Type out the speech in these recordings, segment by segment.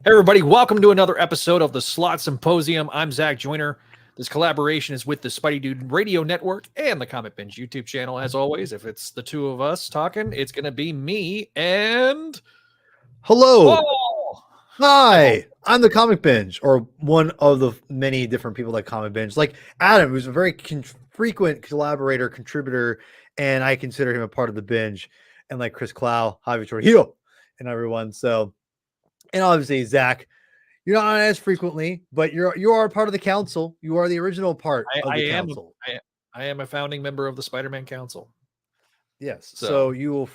Hey everybody, welcome to another episode of the Slott Symposium. I'm Zach Joyner. This collaboration is with the Spideydude Radio Network and the Comic Binge YouTube Channel. As always, if it's the two of us talking, it's going to be me and Hello. Paul. Hi. I'm the Comic Binge, or one of the many different people that Comic Binge. Like Adam, who's a very frequent collaborator, contributor, and I consider him a part of the binge. And like Chris Clow, Javi Trujillo, and everyone. So, and obviously Zach, you're not on as frequently, but you are a part of the council. You are the original part of the council. I am a founding member of the Spider-Man Council. Yes. So you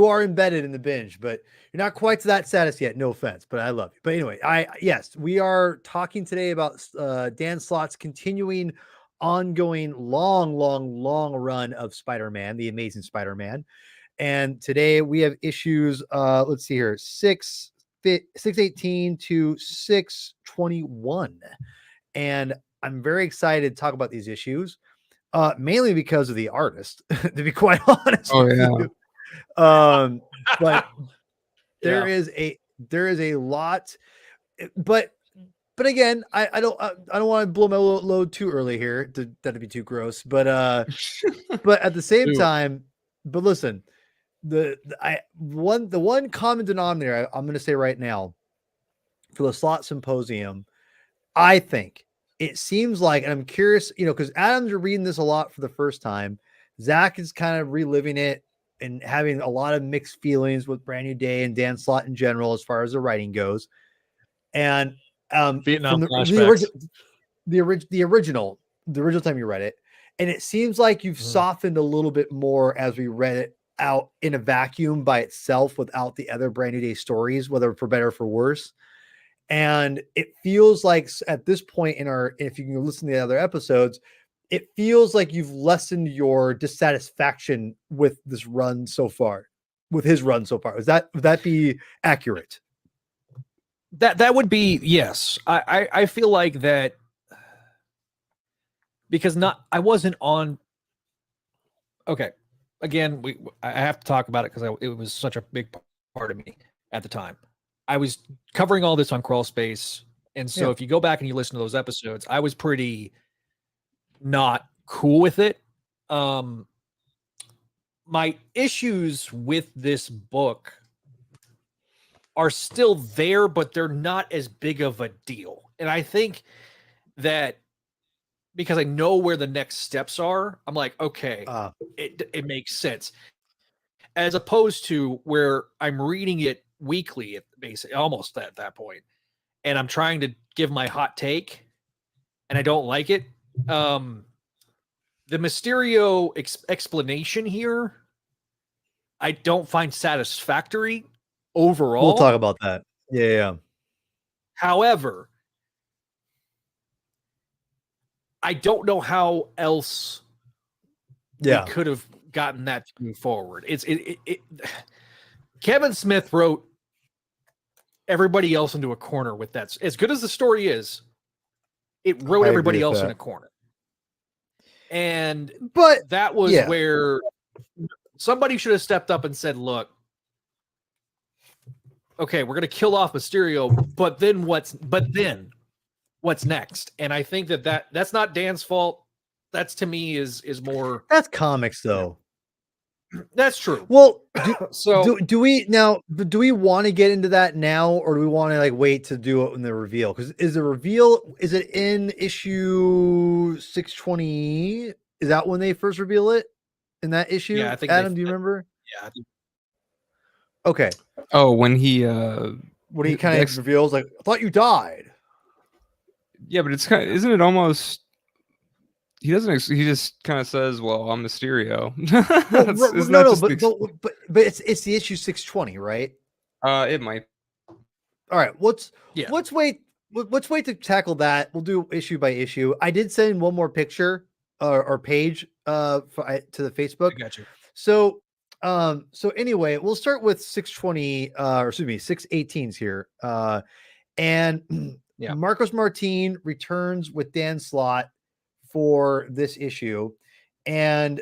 are embedded in the binge, but you're not quite to that status yet. No offense, but I love you. But anyway, we are talking today about Dan Slott's continuing, ongoing, long run of Spider-Man, the Amazing Spider-Man. And today we have issues. Let's see here, 618 to 621, and I'm very excited to talk about these issues. Mainly because of the artist, to be quite honest. Oh yeah. But there is a lot, but again, I don't want to blow my load too early here. That'd be too gross. But but at the same time, but listen, the one common denominator I'm going to say right now for the Slott Symposium, I think. It seems like, and I'm curious, because Adam's reading this a lot for the first time. Zach is kind of reliving it and having a lot of mixed feelings with Brand New Day and Dan Slott in general, as far as the writing goes. And Vietnam the original time you read it, and it seems like you've softened a little bit more as we read it out in a vacuum by itself without the other Brand New Day stories, whether for better or for worse. And it feels like at this point if you can listen to the other episodes, it feels like you've lessened your dissatisfaction with this run so far, with his run so far. Would that be accurate? That would be, yes. I feel like that because I wasn't on. Okay. Again, I have to talk about it because it was such a big part of me at the time. I was covering all this on Crawl Space, and so if you go back and you listen to those episodes, I was pretty not cool with it. My issues with this book are still there, but they're not as big of a deal. And I think that because I know where the next steps are, I'm like, okay, it makes sense. As opposed to where I'm reading it weekly, basically almost at that point, and I'm trying to give my hot take, and I don't like it. The Mysterio explanation here, I don't find satisfactory overall. We'll talk about that. Yeah. However, I don't know how else we could have gotten that to move forward. Kevin Smith wrote everybody else into a corner with that. As good as the story is, it wrote everybody else in a corner. But that was where somebody should have stepped up and said, look, okay, we're going to kill off Mysterio, but then what's next? And I think that's not Dan's fault. That's, to me, is more. That's comics, though. That's true. Well, do we want to get into that now, or do we want to wait to do it in the reveal? Because is it in issue 620? Is that when they first reveal it in that issue? Yeah, I think. Adam, do you remember? Yeah. Okay. Oh, when he kind of reveals, like, I thought you died. Yeah, but it's kind of, isn't it almost? He doesn't. He just kind of says, "Well, I'm Mysterio." But it's the issue 620, right? It might. All right. Let's wait to tackle that. We'll do issue by issue. I did send one more picture or page to the Facebook. I got you. So anyway, we'll start with 620 or excuse me, 618s here. And Marcos Martin returns with Dan Slott for this issue, and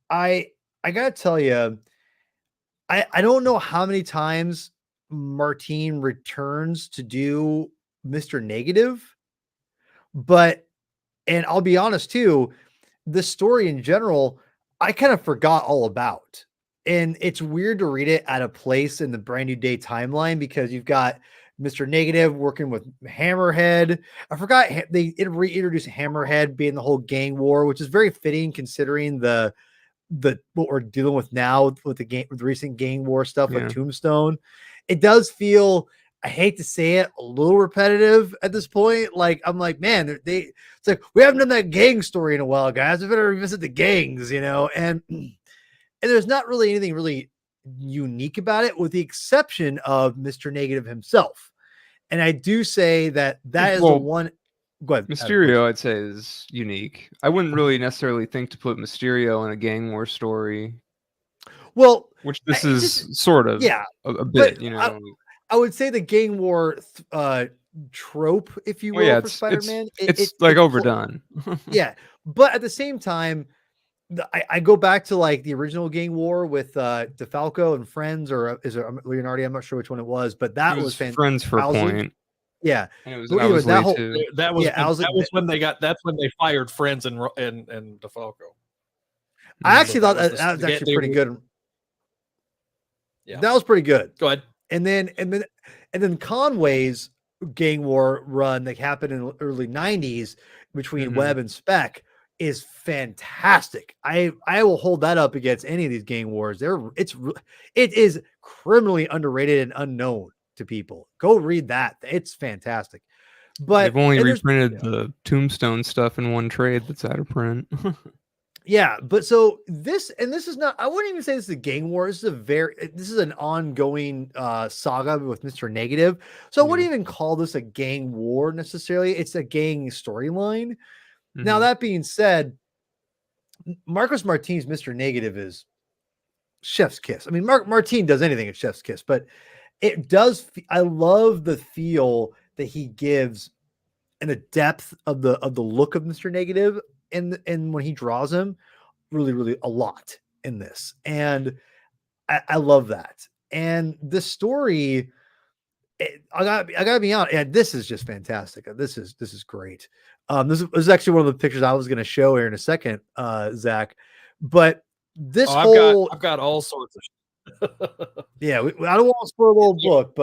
I gotta tell you, I don't know how many times Martin returns to do Mr. Negative, and I'll be honest too, the story in general, I kind of forgot all about. And it's weird to read it at a place in the Brand New Day timeline because you've got Mr. Negative working with Hammerhead. I forgot they reintroduced Hammerhead being the whole gang war, which is very fitting considering the what we're dealing with now with the recent gang war stuff with Tombstone. It does feel, I hate to say it, a little repetitive at this point. Like, I'm like, man, it's like, we haven't done that gang story in a while, guys. We better revisit the gangs, and there's not really anything really unique about it, with the exception of Mr. Negative himself. And I do say that is the one. Go ahead. Mysterio, I'd say, is unique. I wouldn't really necessarily think to put Mysterio in a gang war story. Well, which this is sort of a bit, I would say the gang war trope, if you will, for Spider-Man. It's like overdone. Yeah, but at the same time, I go back to like the original gang war with DeFalco and friends, or is it Leonardo? I'm not sure which one it was, but that was fantastic. Friends for a point. Yeah, and it was that whole too. That was when they got. That's when they fired Friends and DeFalco. I actually thought that was actually pretty good. Yeah, that was pretty good. Go ahead. And then Conway's gang war run that happened in the early 90s between Webb and Spec is fantastic. I will hold that up against any of these gang wars. It is criminally underrated and unknown to people. Go read that. It's fantastic. But they've only reprinted the Tombstone stuff in one trade that's out of print. Yeah, but so this is not, I wouldn't even say this is a gang war. This is an ongoing saga with Mr. Negative. So I wouldn't even call this a gang war necessarily. It's a gang storyline. Now, that being said, Marcos Martin's Mr. Negative is chef's kiss. I mean, Martin does anything at chef's kiss, but it does. I love the feel that he gives and the depth of the look of Mr. Negative. And when he draws him, really a lot in this, and I love that. And the story, I gotta be honest, and this is just fantastic. This is great. This is actually one of the pictures I was going to show here in a second, Zach. But this I've got all sorts of. Yeah, I don't want to spoil the whole book,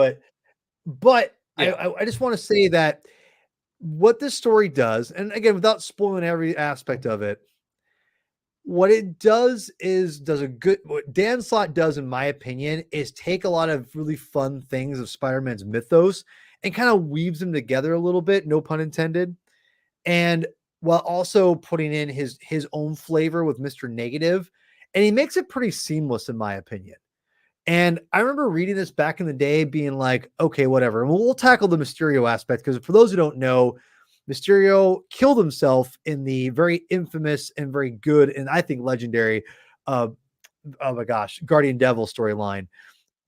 but I just want to say that what this story does, and again, without spoiling every aspect of it, what it does is what Dan Slott does, in my opinion, is take a lot of really fun things of Spider-Man's mythos and kind of weaves them together a little bit, no pun intended, and while also putting in his own flavor with Mr. Negative, and he makes it pretty seamless, in my opinion. And I remember reading this back in the day being like, okay, whatever. And we'll tackle the Mysterio aspect, because for those who don't know, Mysterio killed himself in the very infamous and very good, and I think legendary, oh my gosh, Guardian Devil storyline.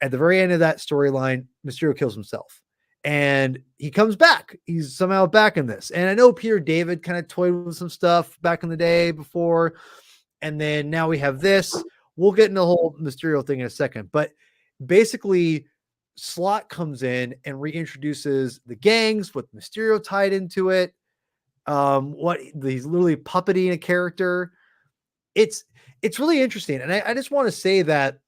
At the very end of that storyline, Mysterio kills himself. And he comes back. He's somehow back in this. And I know Peter David kind of toyed with some stuff back in the day before. And then now we have this. We'll get into the whole Mysterio thing in a second, but basically Slott comes in and reintroduces the gangs with Mysterio tied into it. He's literally puppeting a character. It's really interesting. And I just want to say that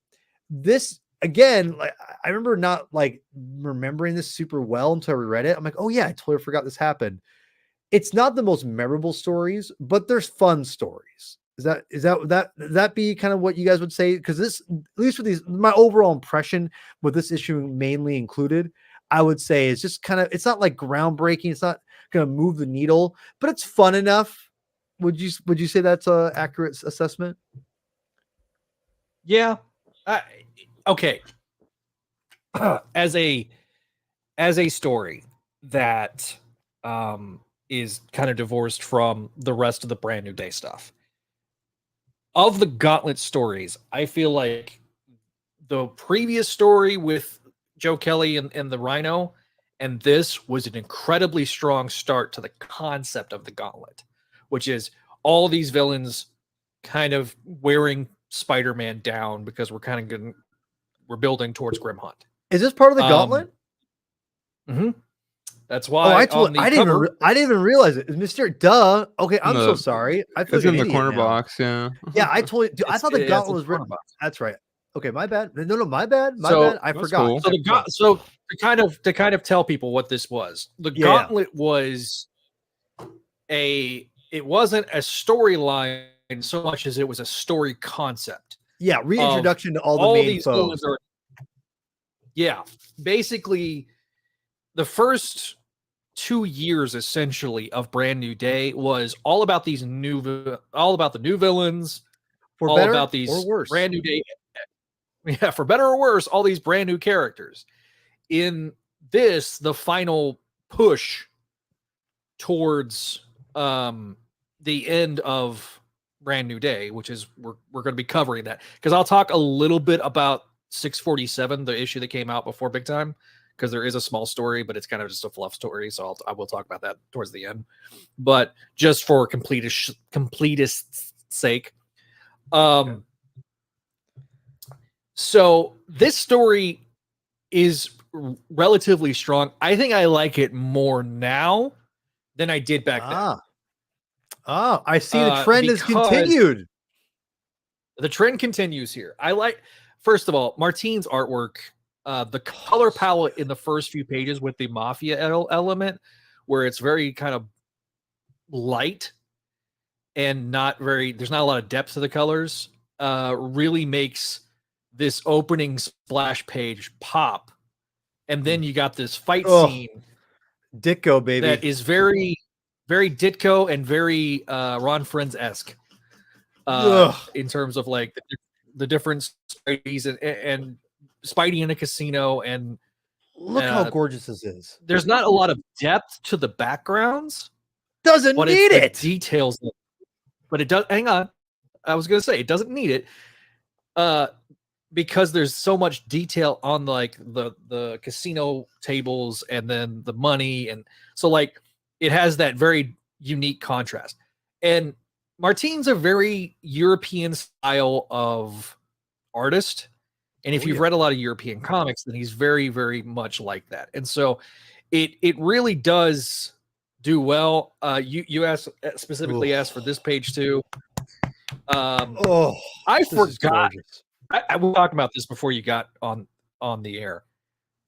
this, again, like, I remember not like remembering this super well until I read it. I'm like, oh yeah, I totally forgot this happened. It's not the most memorable stories, but there's fun stories. Does that be kind of what you guys would say? Because this, at least with these, my overall impression with this issue mainly included, I would say is just kind of, it's not like groundbreaking. It's not going to move the needle, but it's fun enough. Would you say that's an accurate assessment? Yeah. Okay. As a story that is kind of divorced from the rest of the Brand New Day stuff. Of the Gauntlet stories, I feel like the previous story with Joe Kelly and the Rhino, and this was an incredibly strong start to the concept of the Gauntlet, which is all these villains kind of wearing Spider-Man down because we're building towards Grim Hunt. Is this part of the Um, Gauntlet? That's Oh, why I on the didn't cover, even realize it. It's Mysterio. Duh. Okay, I'm so The- sorry. I feel It's like in an the idiot corner now. box. Yeah. Yeah, I totally. Dude, I thought the it's Gauntlet in was the corner written. box. That's right. Okay, my bad. No, my bad. My So bad. I that's forgot. cool. So so to kind of tell people what this was, the Yeah, yeah. Gauntlet was it wasn't a storyline so much as it was a story concept. Yeah, reintroduction to all the All main these foes. villains are, yeah, basically the first 2 years essentially of Brand New Day was all about these all about the new villains, For all better about these or worse. Brand New Day. Yeah, for better or worse, all these brand new characters. In this, the final push towards the end of Brand New Day, which is we're going to be covering that because I'll talk a little bit about 647, the issue that came out before Big Time, because there is a small story, but it's kind of just a fluff story. So I will talk about that towards the end. But just for completist sake, Okay. so this story is relatively strong. I think I like it more now than I did back then. I see the trend has because continued. The trend continues here. I like, first of all, Martine's artwork, the color palette in the first few pages with the mafia element, where it's very kind of light and not very, there's not a lot of depth to the colors, really makes this opening splash page pop. And then you got this fight scene, Ditko, baby, that is very, very Ditko and very Ron Friends-esque in terms of like the different Spideys and Spidey in a casino. And look how gorgeous this is. there's not a lot of depth to the backgrounds. Doesn't But need it's it. the details. But it does. Hang on, I was gonna say it doesn't need it, because there's so much detail on like the casino tables and then the money, and so like it has that very unique contrast. And Martine's a very European style of artist, and if you've read a lot of European comics, then he's very, very much like that. And so it really does do well. You asked specifically asked for this page too. I forgot. I was talking about this before you got on the air.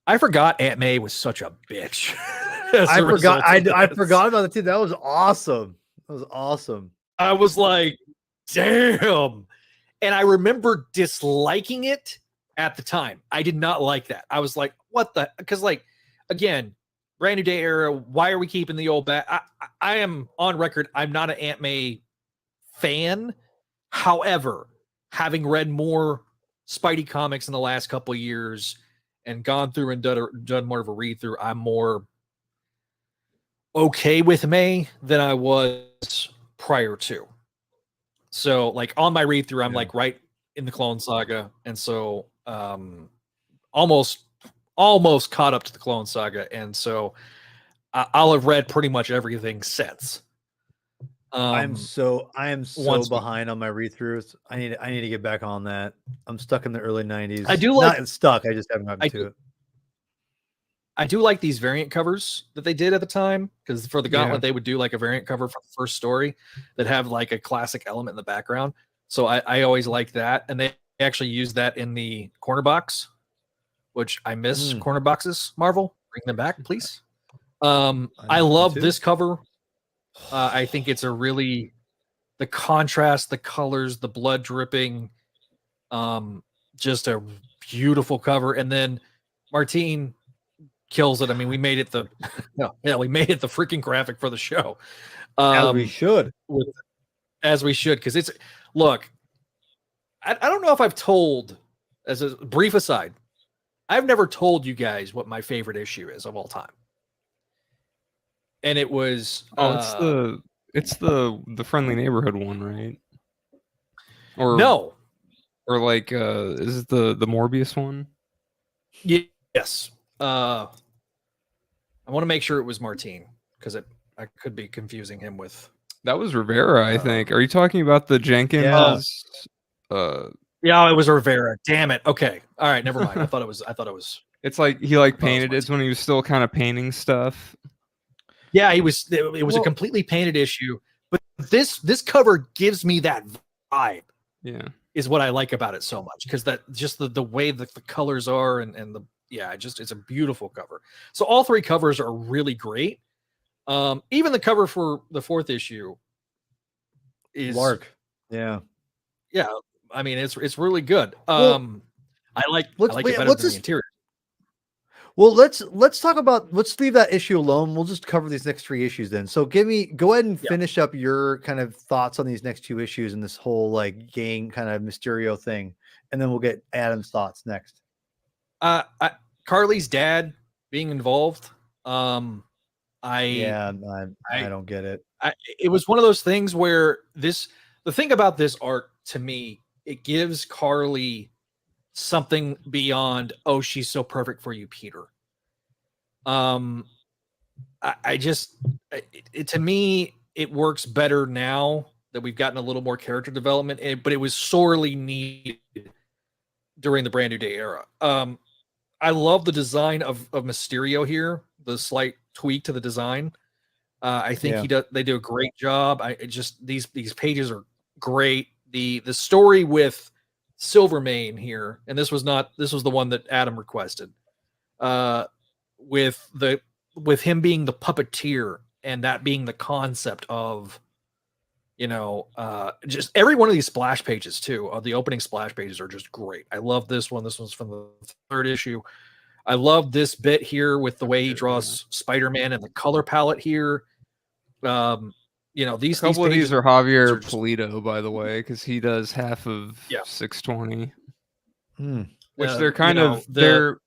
I forgot Aunt May was such a bitch. I forgot. I forgot about it too. That was awesome. That was awesome. I was like, damn. And I remember disliking it at the time. I did not like that. I was like, what the? Because like, again, Brand New Day era. Why are we keeping the old bat? I am on record. I'm not an Aunt May fan. However, having read more Spidey comics in the last couple of years and gone through and done more of a read through, I'm more okay with May than I was prior to. So like on my read through, I'm like right in the Clone Saga. And so almost caught up to the Clone Saga. And so I'll have read pretty much everything since. I am so behind on my read throughs. I need to get back on that. I'm stuck in the early 90s. I do like not stuck. I just haven't gotten to it. I do like these variant covers that they did at the time, because for the Gauntlet they would do like a variant cover for the first story that have like a classic element in the background. So I always like that, and they actually use that in the corner box, which I miss corner boxes. Marvel, bring them back, please. I love this cover. I think it's a really, the contrast, the colors, the blood dripping, just a beautiful cover. And then Martine kills it. I mean, we made it the freaking graphic for the show. As we should. Because it's, look, I don't know if I've told, as a brief aside, I've never told you guys what my favorite issue is of all time. And it was it's the friendly neighborhood one, right? Or no, or like is it the Morbius one? Yes. I want to make sure it was Martine, because I could be confusing him with. That was Rivera, I think. Are you talking about the Jenkins? Yeah, it was Rivera. Damn it. Okay. All right. Never mind. I thought it was It's like he painted it when he was still kind of painting stuff. Yeah, it was a completely painted issue, but this cover gives me that vibe. Yeah, is what I like about it so much, because that just the way that the colors are and the it's a beautiful cover. So all three covers are really great. Even the cover for the 4th issue is Lark. Yeah. I mean it's really good. Well, I like it let's better than the interior. Well, let's leave that issue alone. We'll just cover these next 3 issues then. So go ahead and finish up your kind of thoughts on these next 2 issues and this whole like gang kind of Mysterio thing, and then we'll get Adam's thoughts next. Carlie's dad being involved. I don't get it. It was one of those things where the thing about this art to me, it gives Carlie something beyond, oh, she's so perfect for you, Peter. To me, it works better now that we've gotten a little more character development, but it was sorely needed during the Brand New Day era. I love the design of Mysterio here, the slight tweak to the design. I think they do a great job. These pages are great. The story with Silvermane here, and this was the one that Adam requested, with him being the puppeteer, and that being the concept of, just every one of these splash pages too. The opening splash pages are just great. I love this one. This one's from the 3rd issue. I love this bit here with the way he draws Spider-Man and the color palette here. These couple of these are Javier Polito, by the way, because he does half of 620, which they're kind of they're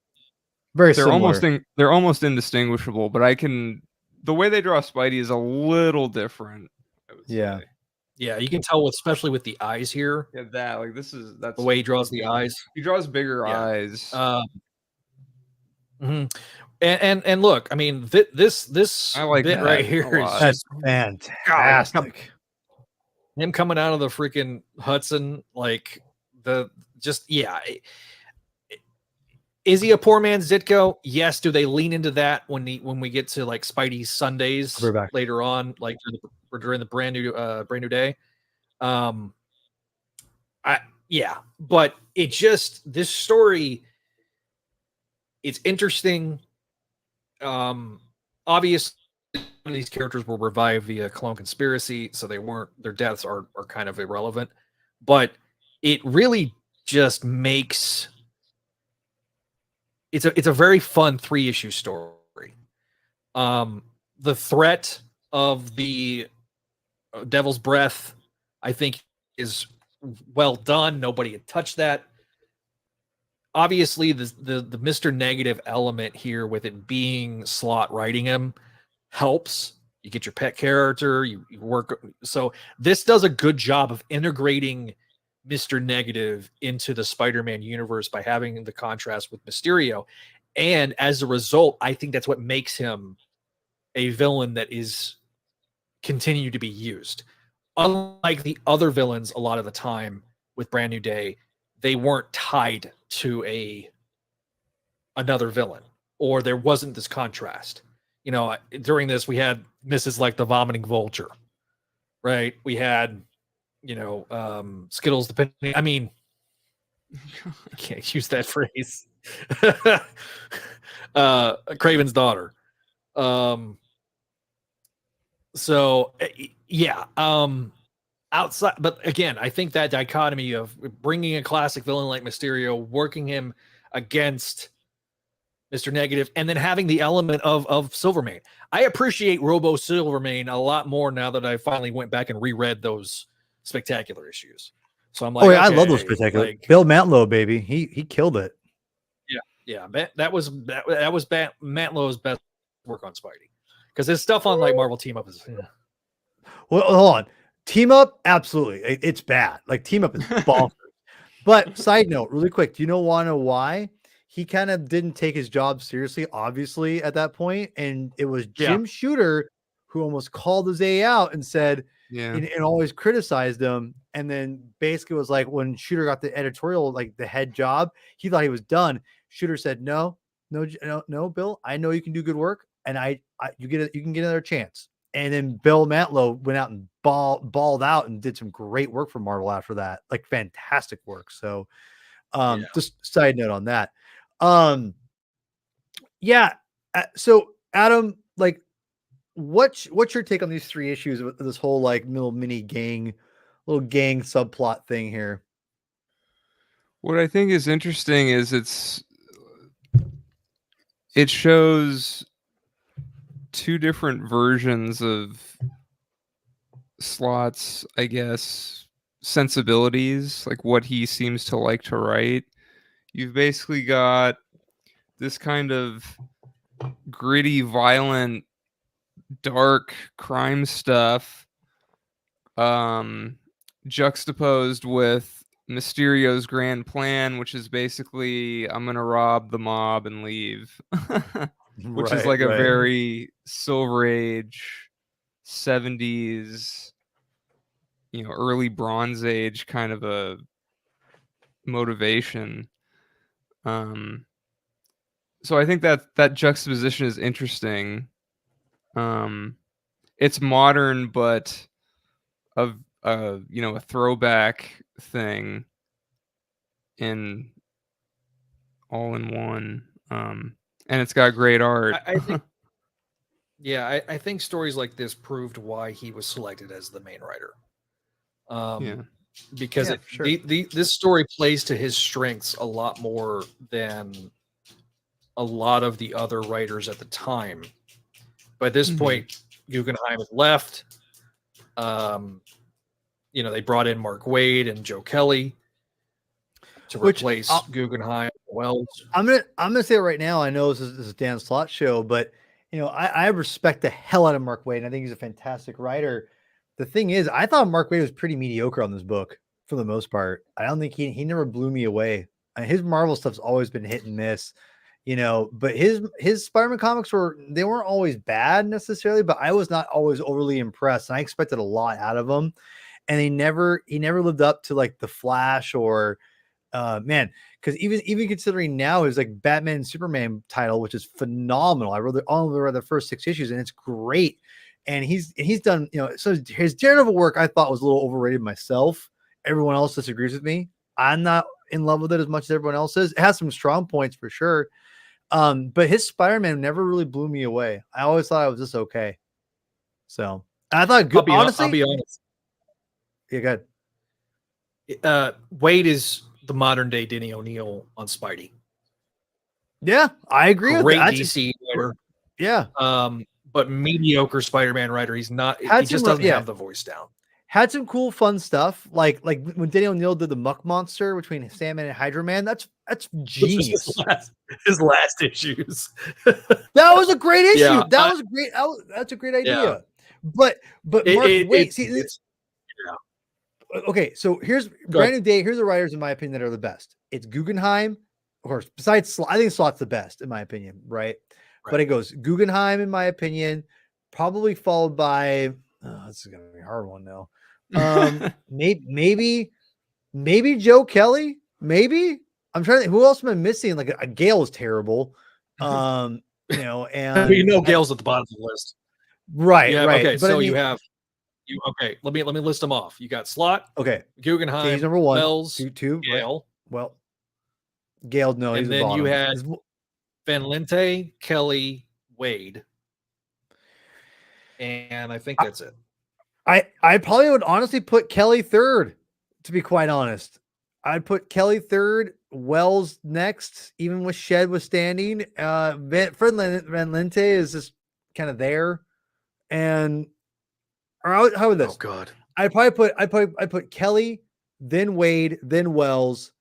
very similar. They're almost indistinguishable. But the way they draw Spidey is a little different. I would say. Yeah, you can tell, especially with the eyes here. Yeah, that's the way he draws the eyes. He draws bigger eyes. And look, I mean, this I like bit right here is that's fantastic. Him coming out of the freaking Hudson, is he a poor man's Ditko? Yes. Do they lean into that when we get to like Spidey's Sundays later on, like during the brand new day? But this story, it's interesting. Obviously, these characters were revived via clone conspiracy, so their deaths are kind of irrelevant. But it really just makes it's a very fun 3-issue story. The threat of the Devil's Breath, I think, is well done. Nobody had touched that. Obviously, the Mr. Negative element here, with it being Slott writing him, helps. You get your pet character, you work. So this does a good job of integrating Mr. Negative into the Spider-Man universe by having the contrast with Mysterio. And as a result, I think that's what makes him a villain that is continue to be used. Unlike the other villains, a lot of the time with Brand New Day, they weren't tied to another villain, or there wasn't this contrast. During this, we had Mrs. like the vomiting vulture, right? We had, Skittles depending. I mean, I can't use that phrase. Craven's daughter. Outside, but again, I think that dichotomy of bringing a classic villain like Mysterio, working him against Mr. Negative, and then having the element of Silvermane. I appreciate Robo Silvermane a lot more now that I finally went back and reread those spectacular issues. So I'm like, I love those spectacular. Bill Mantlo, baby, he killed it. Yeah, that was Mantlow's best work on Spidey, because his stuff on like Marvel Team Up is. Yeah. Well, hold on. Team Up, absolutely. It's bad. Like, Team Up is bonkers. But side note, really quick, do you want to know why? He kind of didn't take his job seriously, obviously, at that point. And it was Jim Shooter who almost called his A out and said, and always criticized him. And then basically was like, when Shooter got the editorial, like the head job, he thought he was done. Shooter said, no, no, Bill, I know you can do good work, and you can get another chance. And then Bill Mantlo went out and balled out and did some great work for Marvel after that, like fantastic work. So, just side note on that. Yeah. So Adam, like, what's your take on these 3 issues with this whole like little gang subplot thing here? What I think is interesting is it shows 2 different versions of Slott's, I guess, sensibilities, like what he seems to like to write. You've basically got this kind of gritty, violent, dark crime stuff, juxtaposed with Mysterio's grand plan, which is basically, I'm gonna rob the mob and leave. Which is like a very Silver Age, 70s, early Bronze Age kind of a motivation. So I think that juxtaposition is interesting. It's modern, but a throwback thing in all in one. And it's got great art. I think, I think stories like this proved why he was selected as the main writer. Because this story plays to his strengths a lot more than a lot of the other writers at the time. By this point, Guggenheim had left. They brought in Mark Waid and Joe Kelly to replace Guggenheim. Wells. I'm gonna say it right now. I know this is Dan Slott show, but I respect the hell out of Mark Waid, and I think he's a fantastic writer. The thing is, I thought Mark Waid was pretty mediocre on this book for the most part. I don't think he never blew me away. His Marvel stuff's always been hit and miss, but his Spider-Man comics weren't always bad necessarily, but I was not always overly impressed, and I expected a lot out of him, and he never lived up to like the Flash or because even considering now his like Batman and Superman title, which is phenomenal. I only read the first 6 issues, and it's great. And he's done, so his Daredevil work I thought was a little overrated myself. Everyone else disagrees with me. I'm not in love with it as much as everyone else is. It has some strong points for sure. But his Spider-Man never really blew me away. I always thought it was just okay. So I thought good. Honestly, I'll be honest. Yeah, good. Wade is the modern day Denny O'Neil on Spidey. Yeah, I agree with that. DC writer. Yeah. But mediocre Spider-Man writer. He's not. He just doesn't have the voice down. Had some cool, fun stuff, like when Denny O'Neil did the Muck Monster between Sandman and Hydro Man. That's genius. His last issues. That was a great issue. Yeah, that was great. That's a great idea. Yeah. But Mark, wait, okay. So here's brand new day. Here's the writers, in my opinion, that are the best. It's Guggenheim, of course. Besides, I think Slott's the best, in my opinion, right? But it goes Guggenheim, in my opinion, probably followed by. Oh, this is gonna be a hard one now. Maybe Joe Kelly. Maybe I'm trying to. Who else am I missing? Like a Gale is terrible. And Gale's at the bottom of the list. Right. Yeah, right. Okay. But so let me list them off. You got Slott. Okay. Guggenheim. He's number 1. Wells. 2. Gale. Right. Well, Gale. No. And he's then the you had Van Lente, Kelly, Wade. And I think that's it. I probably would honestly put Kelly third, to be quite honest. I'd put Kelly third, Wells next, even with Shed withstanding. Van Lente is just kind of there. And how would this? Oh God. I put Kelly, then Wade, then Wells,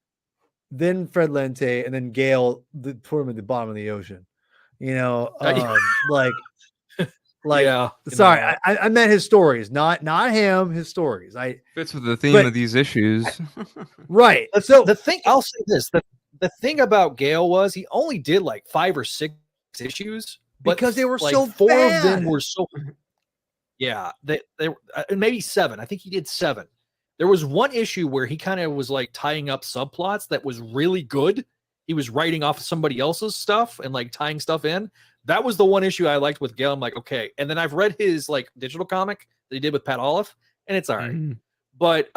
then Fred Lente, and then Gale, put him at the bottom of the ocean. Sorry, I meant his stories, not him. His stories. Fits with the theme of these issues, right? So the thing, I'll say this: the thing about Gale was he only did like 5 or 6 issues, because they were like so 4 bad. of them were so. Yeah, they maybe 7. I think he did 7. There was one issue where he kind of was like tying up subplots that was really good, he was writing off somebody else's stuff and like tying stuff in. That was the one issue I liked with Gale. I'm like, okay. And then I've read his like digital comic that he did with Pat Olive, and it's all right. Mhm. But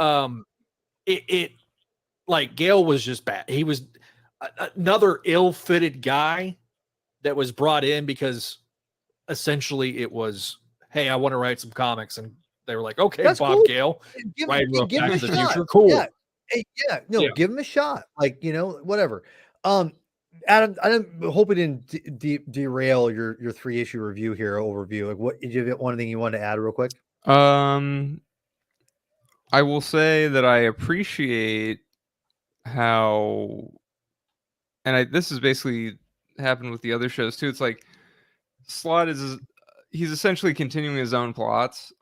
it like Gale was just bad. He was another ill-fitted guy that was brought in because essentially it was, hey, I want to write some comics, and they were like, okay, That's Bob cool. Gale, Give write him Back a to the shot. Future, cool. Yeah. Hey, Yeah. give him a shot. Like, whatever. Adam, I'm hoping didn't derail your 3-issue review here, overview. Like, what did you have one thing you wanted to add real quick? I will say that I appreciate how, and this is basically happened with the other shows too. It's like Slott he's essentially continuing his own plots.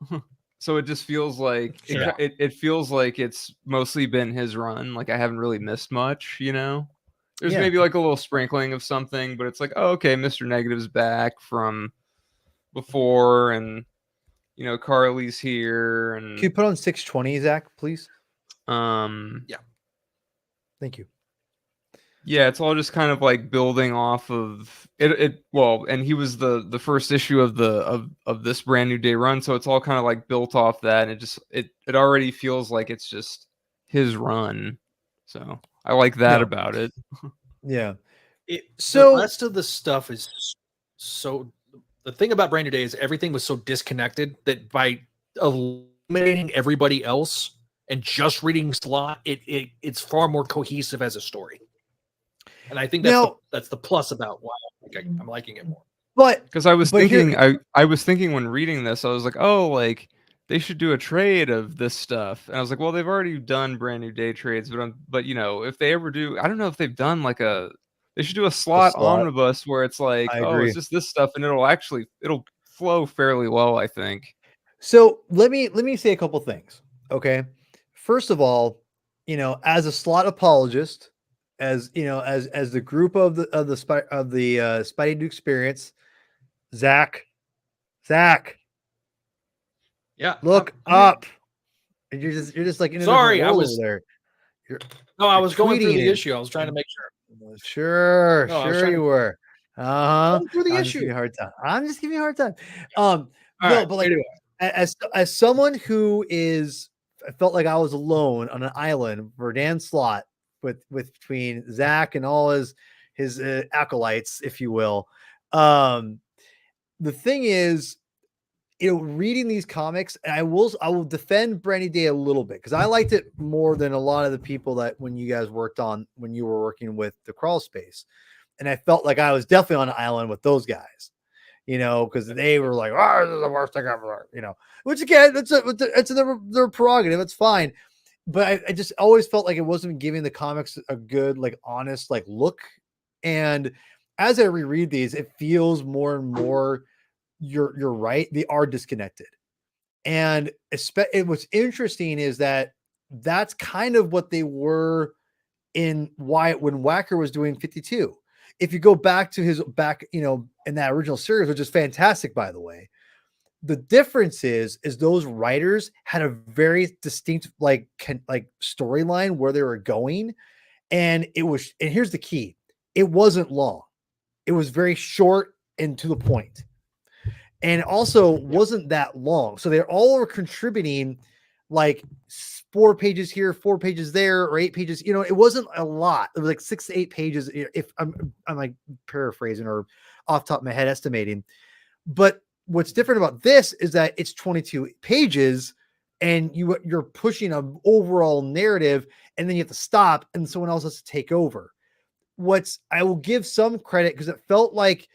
So it just feels like Sure. it feels like it's mostly been his run. Like I haven't really missed much, There's Yeah. maybe like a little sprinkling of something, but it's like, oh, okay, Mr. Negative's back from before, and Carlie's here, and Can you put on 620, Zach, please? Yeah. Thank you. Yeah, it's all just kind of like building off of it. Well, and he was the first issue of of this brand new day run, so it's all kind of like built off that, and it already feels like it's just his run. So I like that about it. Yeah. So the rest of the stuff is so. The thing about Brand New Day is everything was so disconnected that by eliminating everybody else and just reading Slott, it's far more cohesive as a story. And I think that's the plus about why I'm liking it more. But because I was thinking, I was thinking when reading this, I was like, oh, like they should do a trade of this stuff, and I was like, well, they've already done Brand New Day trades, but if they ever do, I don't know if they've done like they should do a Slott omnibus where it's like, oh, it's just this stuff, and it'll flow fairly well, I think. So let me say a couple things. Okay. First of all, as a Slott apologist, as the group of the Spideydude Experience, Zach, yeah, look up. You're just like sorry, I was over there. I was going through the issue. I was trying to make sure. Sure, you were. Going through the I'm issue. just giving you a hard time. I'm just giving you a hard time. All right, but like anyway. as someone who I felt like I was alone on an island for Dan Slott with between Zach and all his acolytes, if you will. The thing is, reading these comics, and I will defend Brand New Day a little bit because I liked it more than a lot of the people that when you were working with the Crawl Space, and I felt like I was definitely on an island with those guys, because they were like, "Oh, this is the worst thing ever," which again, it's their prerogative, it's fine, but I just always felt like it wasn't giving the comics a good, like, honest, like, look, and as I reread these, it feels more and more. You're right. They are disconnected. And what's interesting is that's kind of what they were when Wacker was doing 52. If you go back to his in that original series, which is fantastic, by the way, the difference is those writers had a very distinct like storyline where they were going. And here's the key. It wasn't long. It was very short and to the point. And also wasn't that long. So they're all contributing like 4 pages here, 4 pages there, or 8 pages. It wasn't a lot. It was like 6 to 8 pages. If I'm like paraphrasing or off the top of my head estimating. But what's different about this is that it's 22 pages and you're pushing an overall narrative, and then you have to stop and someone else has to take over. I will give some credit because it felt like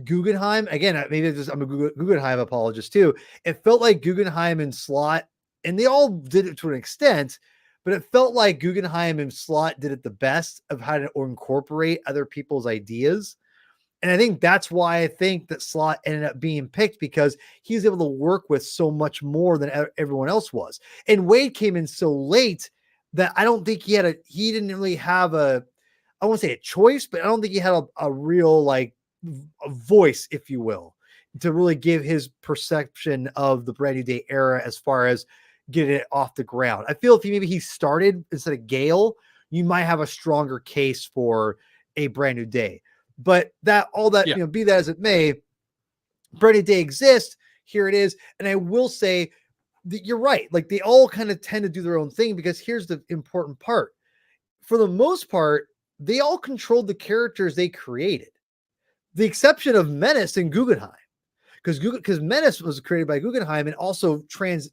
Guggenheim, again, maybe I'm a Guggenheim apologist too. It felt like Guggenheim and Slott, and they all did it to an extent, but it felt like Guggenheim and Slott did it the best of how to incorporate other people's ideas. And I think that's why I think that Slott ended up being picked, because he was able to work with so much more than everyone else was. And Wade came in so late that I don't think he didn't really have I won't say a choice, but I don't think he had a real like a voice, if you will, to really give his perception of the Brand New Day era as far as getting it off the ground. I feel if he started instead of Gale, you might have a stronger case for a brand new day. But that all that, Yeah. you know, be that as it may, brand new day exists. Here it is. And I will say that you're right. Like they all kind of tend to do their own thing, because here's the important part. For the most part, they all controlled the characters they created. The exception of Menace and Guggenheim. Because Menace was created by Guggenheim and also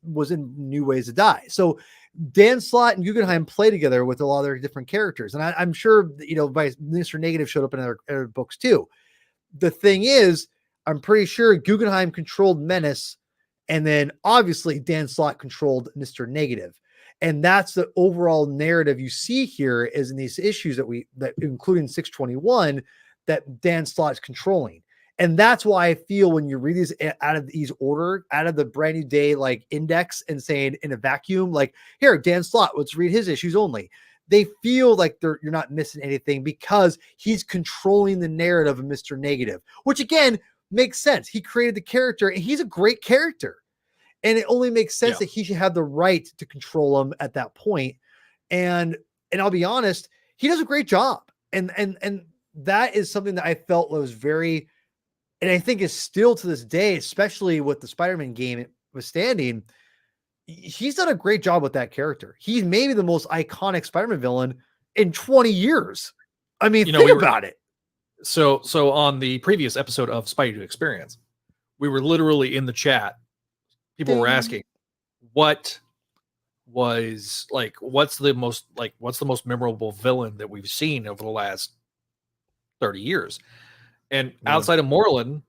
was in New Ways to Die. So Dan Slott and Guggenheim play together with a lot of their different characters. And I'm sure, you know, Mr. Negative showed up in other books too. The thing is, I'm pretty sure Guggenheim controlled Menace, and then obviously Dan Slott controlled Mr. Negative. And that's the overall narrative you see here is in these issues that including 621, that Dan Slott is controlling. And that's why I feel when you read these out of these order, out of the brand new day, like index and saying in a vacuum, like here, Dan Slott, let's read his issues only. They feel like you're not missing anything because he's controlling the narrative of Mr. Negative, which again makes sense. He created the character and he's a great character. And it only makes sense that he should have the right to control him at that point. And I'll be honest, he does a great job. And that is something that I felt was very, and I think is still to this day, especially with the Spider-Man game withstanding, he's done a great job with that character. He's maybe the most iconic Spider-Man villain in 20 years. I mean, think about it. So on the previous episode of Spideydude Experience, we were literally in the chat. People were asking, what's the most memorable villain that we've seen over the last 30 years? And outside of Moreland,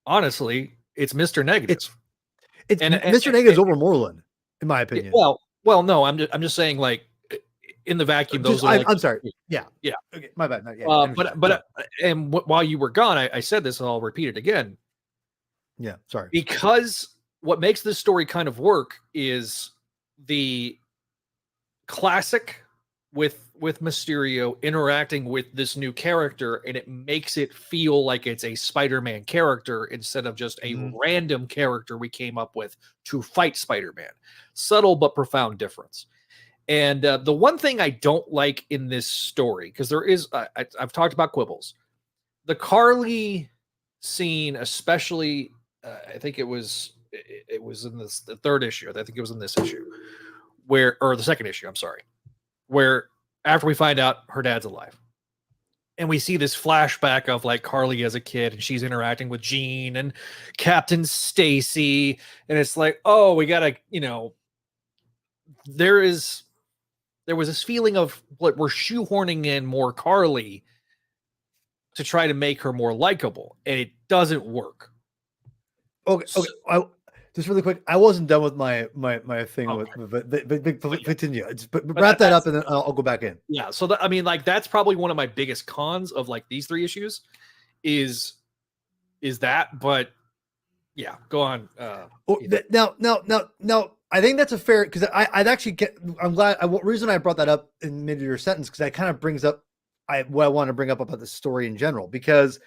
honestly, it's Mr. Negative. It's Mr. Negative's over Moreland, in my opinion. Well, no, I'm just saying, like, in the vacuum, those are. I'm sorry. Yeah. Okay, my bad. While you were gone, I said this, and I'll repeat it again. Yeah, sorry. Because what makes this story kind of work is the classic with Mysterio interacting with this new character, and it makes it feel like it's a Spider-Man character instead of just a random character we came up with to fight Spider-Man. Subtle but profound difference. And the one thing I don't like in this story, because there is, I've talked about quibbles, the Carlie scene, especially, I think it was in the third issue. I think it was in this issue, or the second issue. I'm sorry, where after we find out her dad's alive, and we see this flashback of like Carlie as a kid, and she's interacting with Jean and Captain Stacy, and it's like, oh, we gotta, there was this feeling of what we're shoehorning in more Carlie to try to make her more likable, and it doesn't work. Okay. Just really quick, I wasn't done with my thing but continue. But wrap that up, and then I'll go back in. Yeah. So that's probably one of my biggest cons of like these three issues, is that. But yeah, go on. Now, I think that's a fair, because I'd actually I'm glad. Reason I brought that up in mid of your sentence, because that kind of brings up what I want to bring up about the story in general, because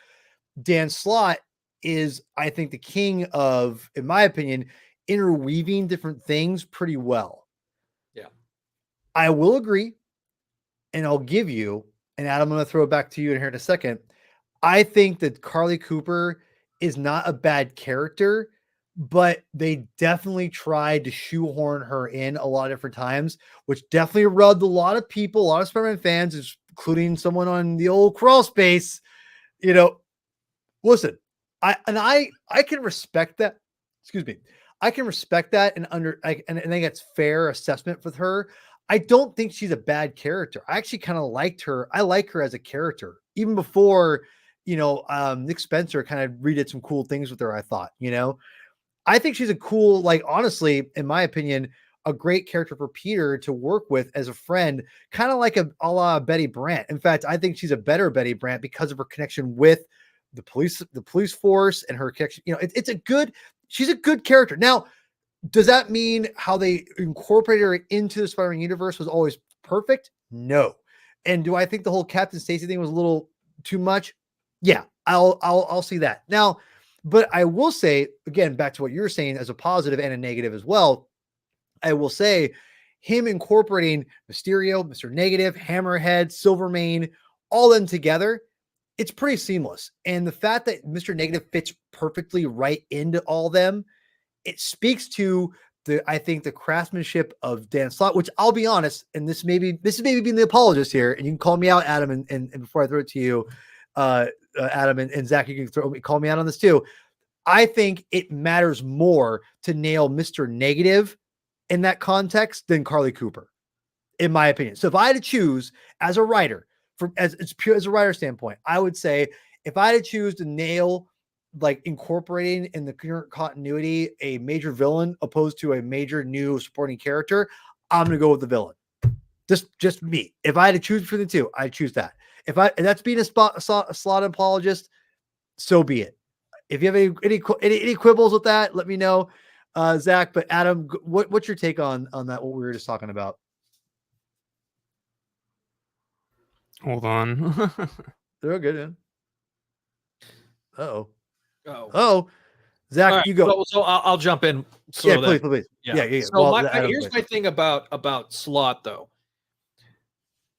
Dan Slott is, I think, the king of, in my opinion, interweaving different things pretty well. Yeah. I will agree, and I'll give you, and Adam, I'm going to throw it back to you in here in a second. I think that Carlie Cooper is not a bad character, but they definitely tried to shoehorn her in a lot of different times, which definitely rubbed a lot of people, a lot of Spider-Man fans, including someone on the old crawl space. Listen, I can respect that. Excuse me. I can respect that, and I think it's fair assessment with her. I don't think she's a bad character. I actually kind of liked her. I like her as a character, even before, Nick Spencer kind of redid some cool things with her. I thought, I think she's a cool, like, honestly, in my opinion, a great character for Peter to work with as a friend, kind of like a la Betty Brant. In fact, I think she's a better Betty Brant because of her connection with the police force, and her connection. She's a good character. Now, does that mean how they incorporated her into the Spider-Man universe was always perfect? No. And do I think the whole Captain Stacy thing was a little too much? Yeah, I'll see that. Now, but I will say, again, back to what you're saying as a positive and a negative as well, I will say him incorporating Mysterio, Mr. Negative, Hammerhead, Silvermane, all of them together, it's pretty seamless. And the fact that Mr. Negative fits perfectly right into all them, it speaks to I think the craftsmanship of Dan Slott, which I'll be honest, and this is maybe being the apologist here, and you can call me out, Adam, and before I throw it to you, Adam and Zach, you can call me out on this too. I think it matters more to nail Mr. Negative in that context than Carlie Cooper, in my opinion. So if I had to choose as a writer, as a writer standpoint, I would say if I had to choose to nail, like, incorporating in the current continuity a major villain opposed to a major new supporting character, I'm gonna go with the villain. Just me. If I had to choose between the two, I'd choose that. If that's being a Slott apologist, so be it. If you have any quibbles with that, let me know, Zach. But Adam, what's your take on that? What we were just talking about? Hold on. They're good, man. Oh, Zach, right, you go. So I'll jump in. So yeah, please. Yeah. So Well, here's my thing about Slott, though.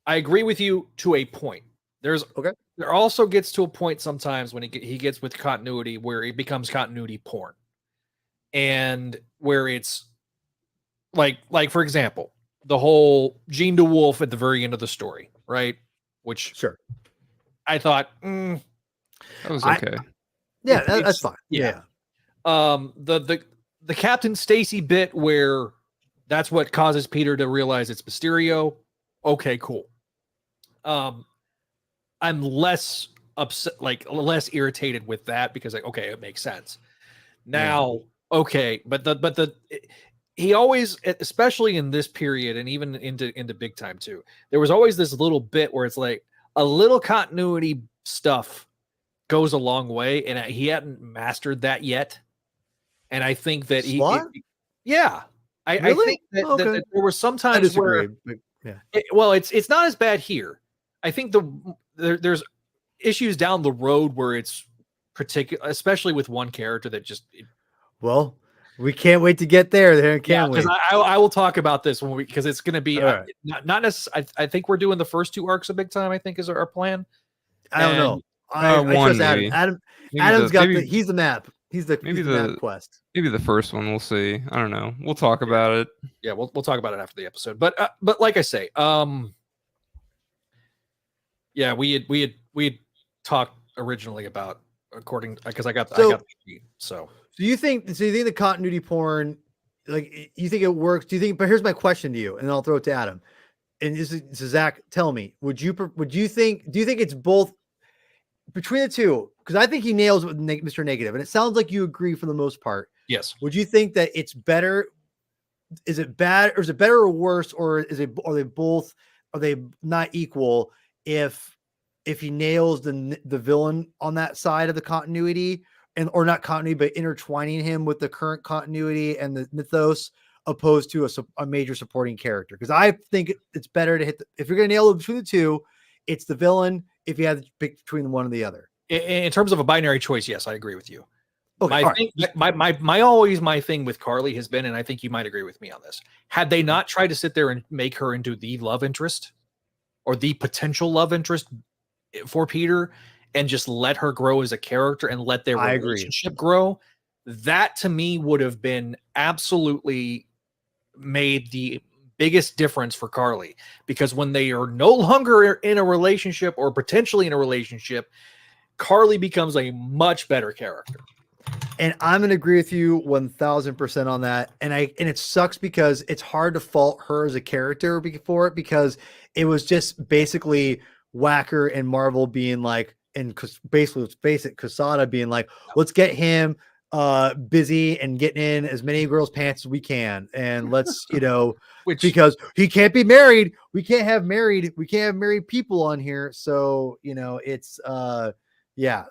I agree with you to a point. There also gets to a point sometimes when he gets with continuity where it becomes continuity porn, and where it's like for example, the whole Jean DeWolf at the very end of the story, right? Which sure, I thought that was okay. That's fine. Yeah. The Captain Stacy bit where that's what causes Peter to realize it's Mysterio. Okay, cool. I'm less upset, like less irritated with that, because like, okay, it makes sense now. Yeah. Okay, but he always, especially in this period and even into big time too, there was always this little bit where it's like a little continuity stuff goes a long way, and he hadn't mastered that yet. And I think that Slott? I think that there were some times where, it's not as bad here. I think there's issues down the road where it's particular, especially with one character that just. Well, we can't wait to get there, can we? Because I will talk about this because it's going to be not necessarily. I think we're doing the first two arcs of Big Time, I think, is our plan. I don't know. I trust Adam. Adam's got he's the map. He's the map quest. Maybe the first one. We'll see. I don't know. We'll talk about it. Yeah, we'll talk about it after the episode. But like I say, we had talked originally about, according, because I got the sheet. So you think the continuity porn, like, you think it works? Do you think? But here's my question to you, and I'll throw it to Adam. And this is Zach. Tell me, do you think it's both between the two? Because I think he nails it with Mr. Negative, and it sounds like you agree for the most part. Yes. Would you think that it's better? Is it bad, or is it better or worse, or are they both? Are they not equal? If he nails the villain on that side of the continuity, or not continuity, but intertwining him with the current continuity and the mythos, opposed to a major supporting character. Because I think it's better to hit if you're going to nail it between the two, it's the villain. If you have to pick between one and the other, in terms of a binary choice, yes, I agree with you. Okay, my thing with Carlie has been, and I think you might agree with me on this, had they not tried to sit there and make her into the love interest or the potential love interest for Peter, and just let her grow as a character and let their relationship grow, that to me would have been absolutely made the biggest difference for Carlie. Because when they are no longer in a relationship or potentially in a relationship, Carlie becomes a much better character. And I'm going to agree with you 1000% on that. And it sucks because it's hard to fault her as a character for it, because it was just basically Whacker and Marvel being like, and basically, let's face it, Quesada being like, let's get him busy and getting in as many girls' pants as we can, and let's because he can't be married. We can't have married people on here. So it's So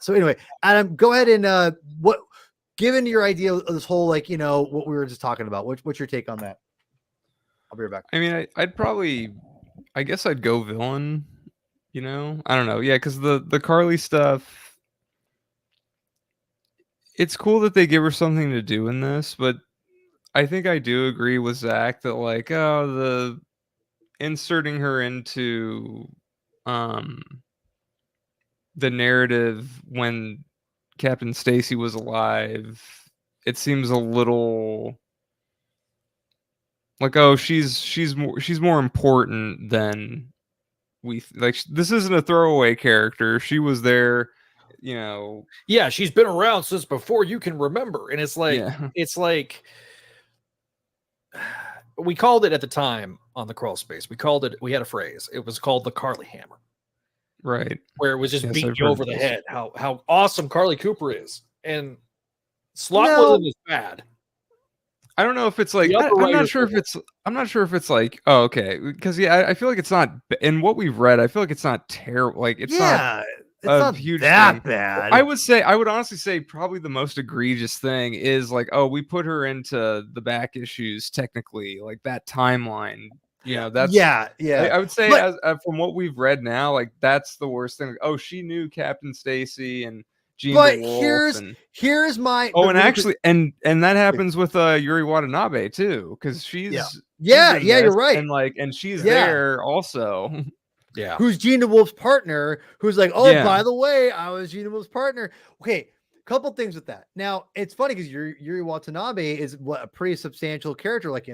anyway, Adam, go ahead and given your idea of this whole, what we were just talking about, what's your take on that? I'll be right back. I mean, I guess I'd go villain. I don't know. Yeah, because the Carlie stuff, it's cool that they give her something to do in this, but I think I do agree with Zach that, like, the inserting her into the narrative when Captain Stacy was alive, it seems a little like, oh, she's more important than like. This isn't a throwaway character. She was there, you know. Yeah, she's been around since before you can remember, and it's like Yeah. it's like we called it at the time on the crawl space. We had a phrase. It was called the Carlie Hammer, Right. where it was just Yes, beating I've you heard over the this. head. How awesome Carlie Cooper is, and Slott No. wasn't as bad. I don't know if it's like The upper I'm not writers sure if were- it's I'm not sure if it's like, oh, okay, because I feel like it's not in what we've read. I feel like it's not terrible. Like it's not Yeah, it's a not huge that thing. bad. I would honestly say probably the most egregious thing is like, oh, we put her into the back issues technically, like that timeline. You know, that's yeah. I would say But- as from what we've read now, like that's the worst thing. Like, oh, she knew Captain Stacy and Jean But the Wolf and here's my oh, the and really actually, and that happens with Yuri Watanabe too, because she's yeah, in you're this, right. and she's Yeah. there also. Yeah. Who's Gina Wolf's partner? Who's like, oh, Yeah. by the way, I was Gina Wolf's partner. Okay, couple things with that. Now it's funny because Yuri Watanabe is what a pretty substantial character, like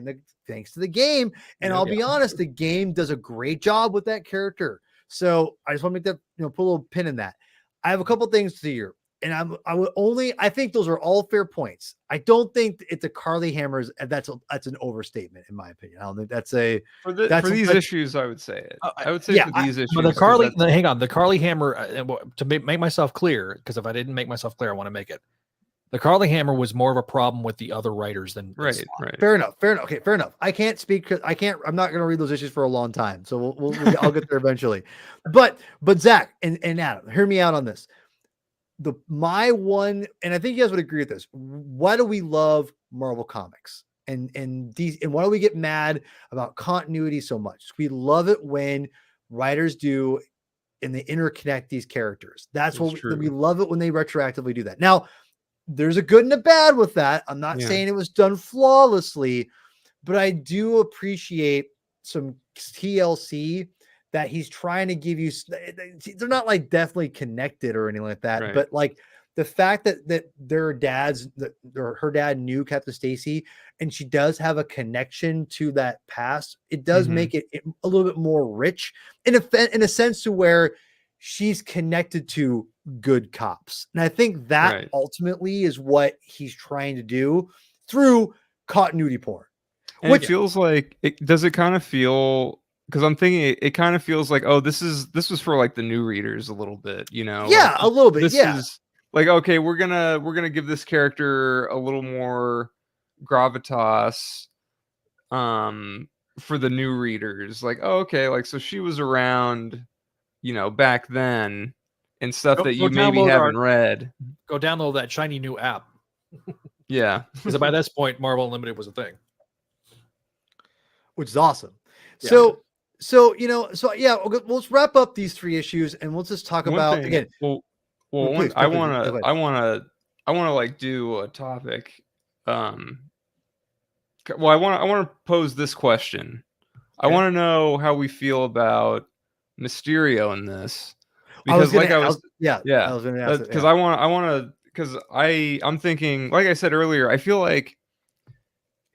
thanks to the game. And Yeah. I'll be honest, the game does a great job with that character. So I just want to make that put a little pin in that. I have a couple things to hear. And I think those are all fair points. I don't think it's a Carlie Hammers. That's an overstatement in my opinion. I don't think that's a For that's these a- issues, I would say it. I would say yeah, for these issues. But the 'cause Carlie, that's- hang on, the Carlie Hammer. To make myself clear, because if I didn't make myself clear, I want to make it. The Carlie Hammer was more of a problem with the other writers than right, Slott. right. Fair enough. Okay, fair enough. I can't speak because I'm not going to read those issues for a long time. So I'll get there eventually. But Zach and Adam, hear me out on this. My one, and I think you guys would agree with this. Why do we love Marvel Comics? And why do we get mad about continuity so much? We love it when writers do and they interconnect these characters. That's what we love it when they retroactively do that. Now, there's a good and a bad with that. I'm not saying it was done flawlessly, but I do appreciate some TLC that he's trying to give you. They're not like definitely connected or anything like that, Right. but like the fact that their dads, or her dad knew Captain Stacy, and she does have a connection to that past. It does make it a little bit more rich in a sense to where she's connected to good cops. And I think that ultimately is what he's trying to do through continuity porn. And it feels like does it kind of feel, because I'm thinking it kind of feels like, oh, this was for like the new readers a little bit, Yeah, like, a little bit. This Yeah. is like, okay, we're gonna give this character a little more gravitas for the new readers. Like, oh, okay, like so she was around, back then and stuff that you maybe haven't read. Go download that shiny new app. Yeah. Because by this point, Marvel Unlimited was a thing. Which is awesome. Yeah. So yeah, let's wrap up these 3 issues and we'll just talk about again. Please, I want to like do a topic. I want to pose this question. I want to know how we feel about Mysterio in this, because I was going to ask because I want to, because I'm thinking, like I said earlier, I feel like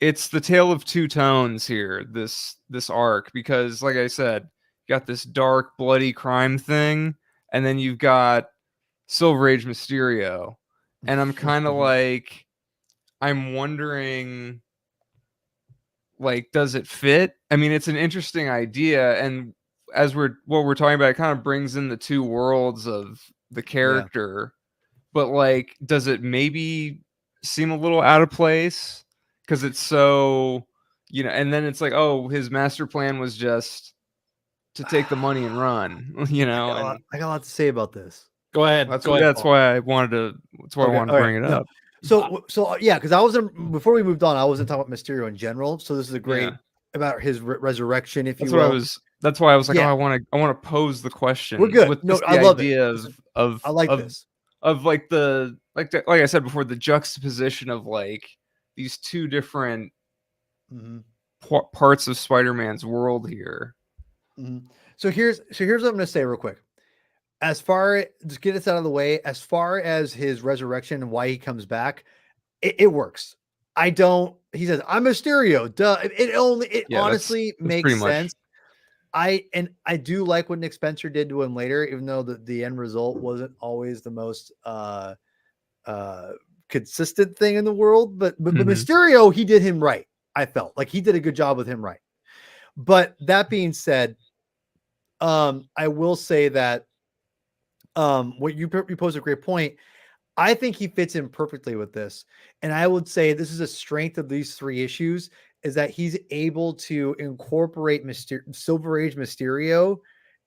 it's the tale of two tones here, this arc, because like I said, you got this dark, bloody crime thing, and then you've got Silver Age Mysterio. And I'm kind of like, I'm wondering, like, does it fit? I mean, it's an interesting idea, and as what we're talking about, it kind of brings in the two worlds of the character. But like, does it maybe seem a little out of place? Because it's so, and then it's like, oh, his master plan was just to take the money and run, I got a lot to say about this. Go ahead. That's Go ahead, why I wanted to bring it up. So yeah, because before we moved on, I wasn't talking about Mysterio in general. So this is a great about his resurrection, if you will. That's why I was like, oh, I want to pose the question. We're good. With No, the I love idea it. of I like this. Of like like I said before, the juxtaposition of like these two different parts of Spider-Man's world here. So here's what I'm going to say real quick. as far just get this out of the way, as far as his resurrection and why he comes back, it works. He says, I'm Mysterio. Duh. It Yeah, honestly that's makes pretty much. sense. I do like what Nick Spencer did to him later, even though the end result wasn't always the most consistent thing in the world. But Mysterio, he did him right. I felt like he did a good job with him right. But that being said, I will say that what you posed a great point. I think he fits in perfectly with this. And I would say this is a strength of these 3 issues is that he's able to incorporate Silver Age Mysterio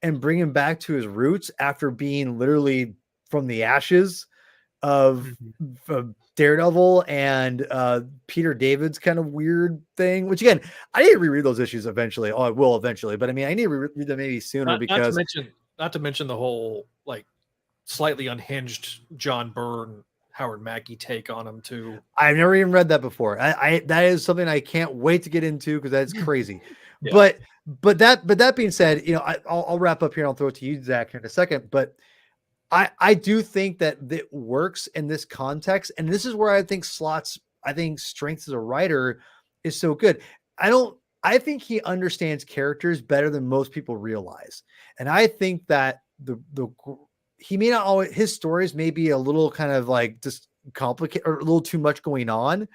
and bring him back to his roots after being literally from the ashes of Daredevil and Peter David's kind of weird thing, which again, I need to reread those issues eventually. Oh, I will eventually, but I mean, I need to reread them maybe sooner because not to mention the whole like slightly unhinged John Byrne, Howard Mackie take on him too. I've never even read that before. I that is something I can't wait to get into because that's crazy. Yeah. But that being said, you know, I'll wrap up here and I'll throw it to you, Zach, in a second. But I do think that it works in this context, and this is where I think Slott's strength as a writer is so good. I think he understands characters better than most people realize, and I think that he may not always, his stories may be a little kind of like just complicated or a little too much going on,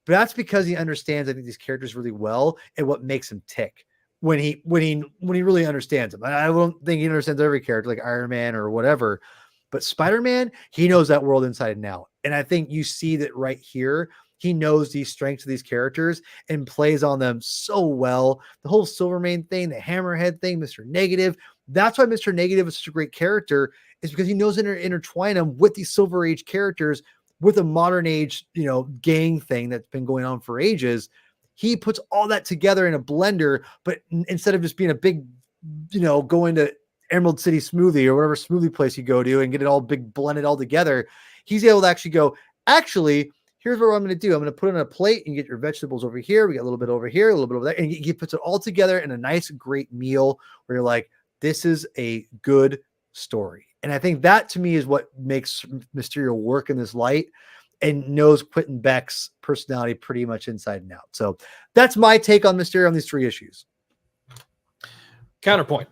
but that's because he understands, I think, these characters really well and what makes him tick when he really understands them. I don't think he understands every character like Iron Man or whatever, but Spider-Man, he knows that world inside and out. And I think you see that right here. He knows these strengths of these characters and plays on them so well. The whole Silvermane thing, the Hammerhead thing, Mr. Negative. That's why Mr. Negative is such a great character, is because he knows intertwine them with these Silver Age characters with a modern age, you know, gang thing that's been going on for ages. He puts all that together in a blender, but instead of just being a big, you know, going to Emerald City Smoothie or whatever smoothie place you go to and get it all big blended all together, he's able to actually go, actually, here's what I'm going to do. I'm going to put it on a plate and get your vegetables over here. We got a little bit over here, a little bit over there. And he puts it all together in a nice, great meal where you're like, this is a good story. And I think that to me is what makes Mysterio work in this light and knows Quentin Beck's personality pretty much inside and out. So that's my take on Mysterio on these 3 issues. Counterpoint.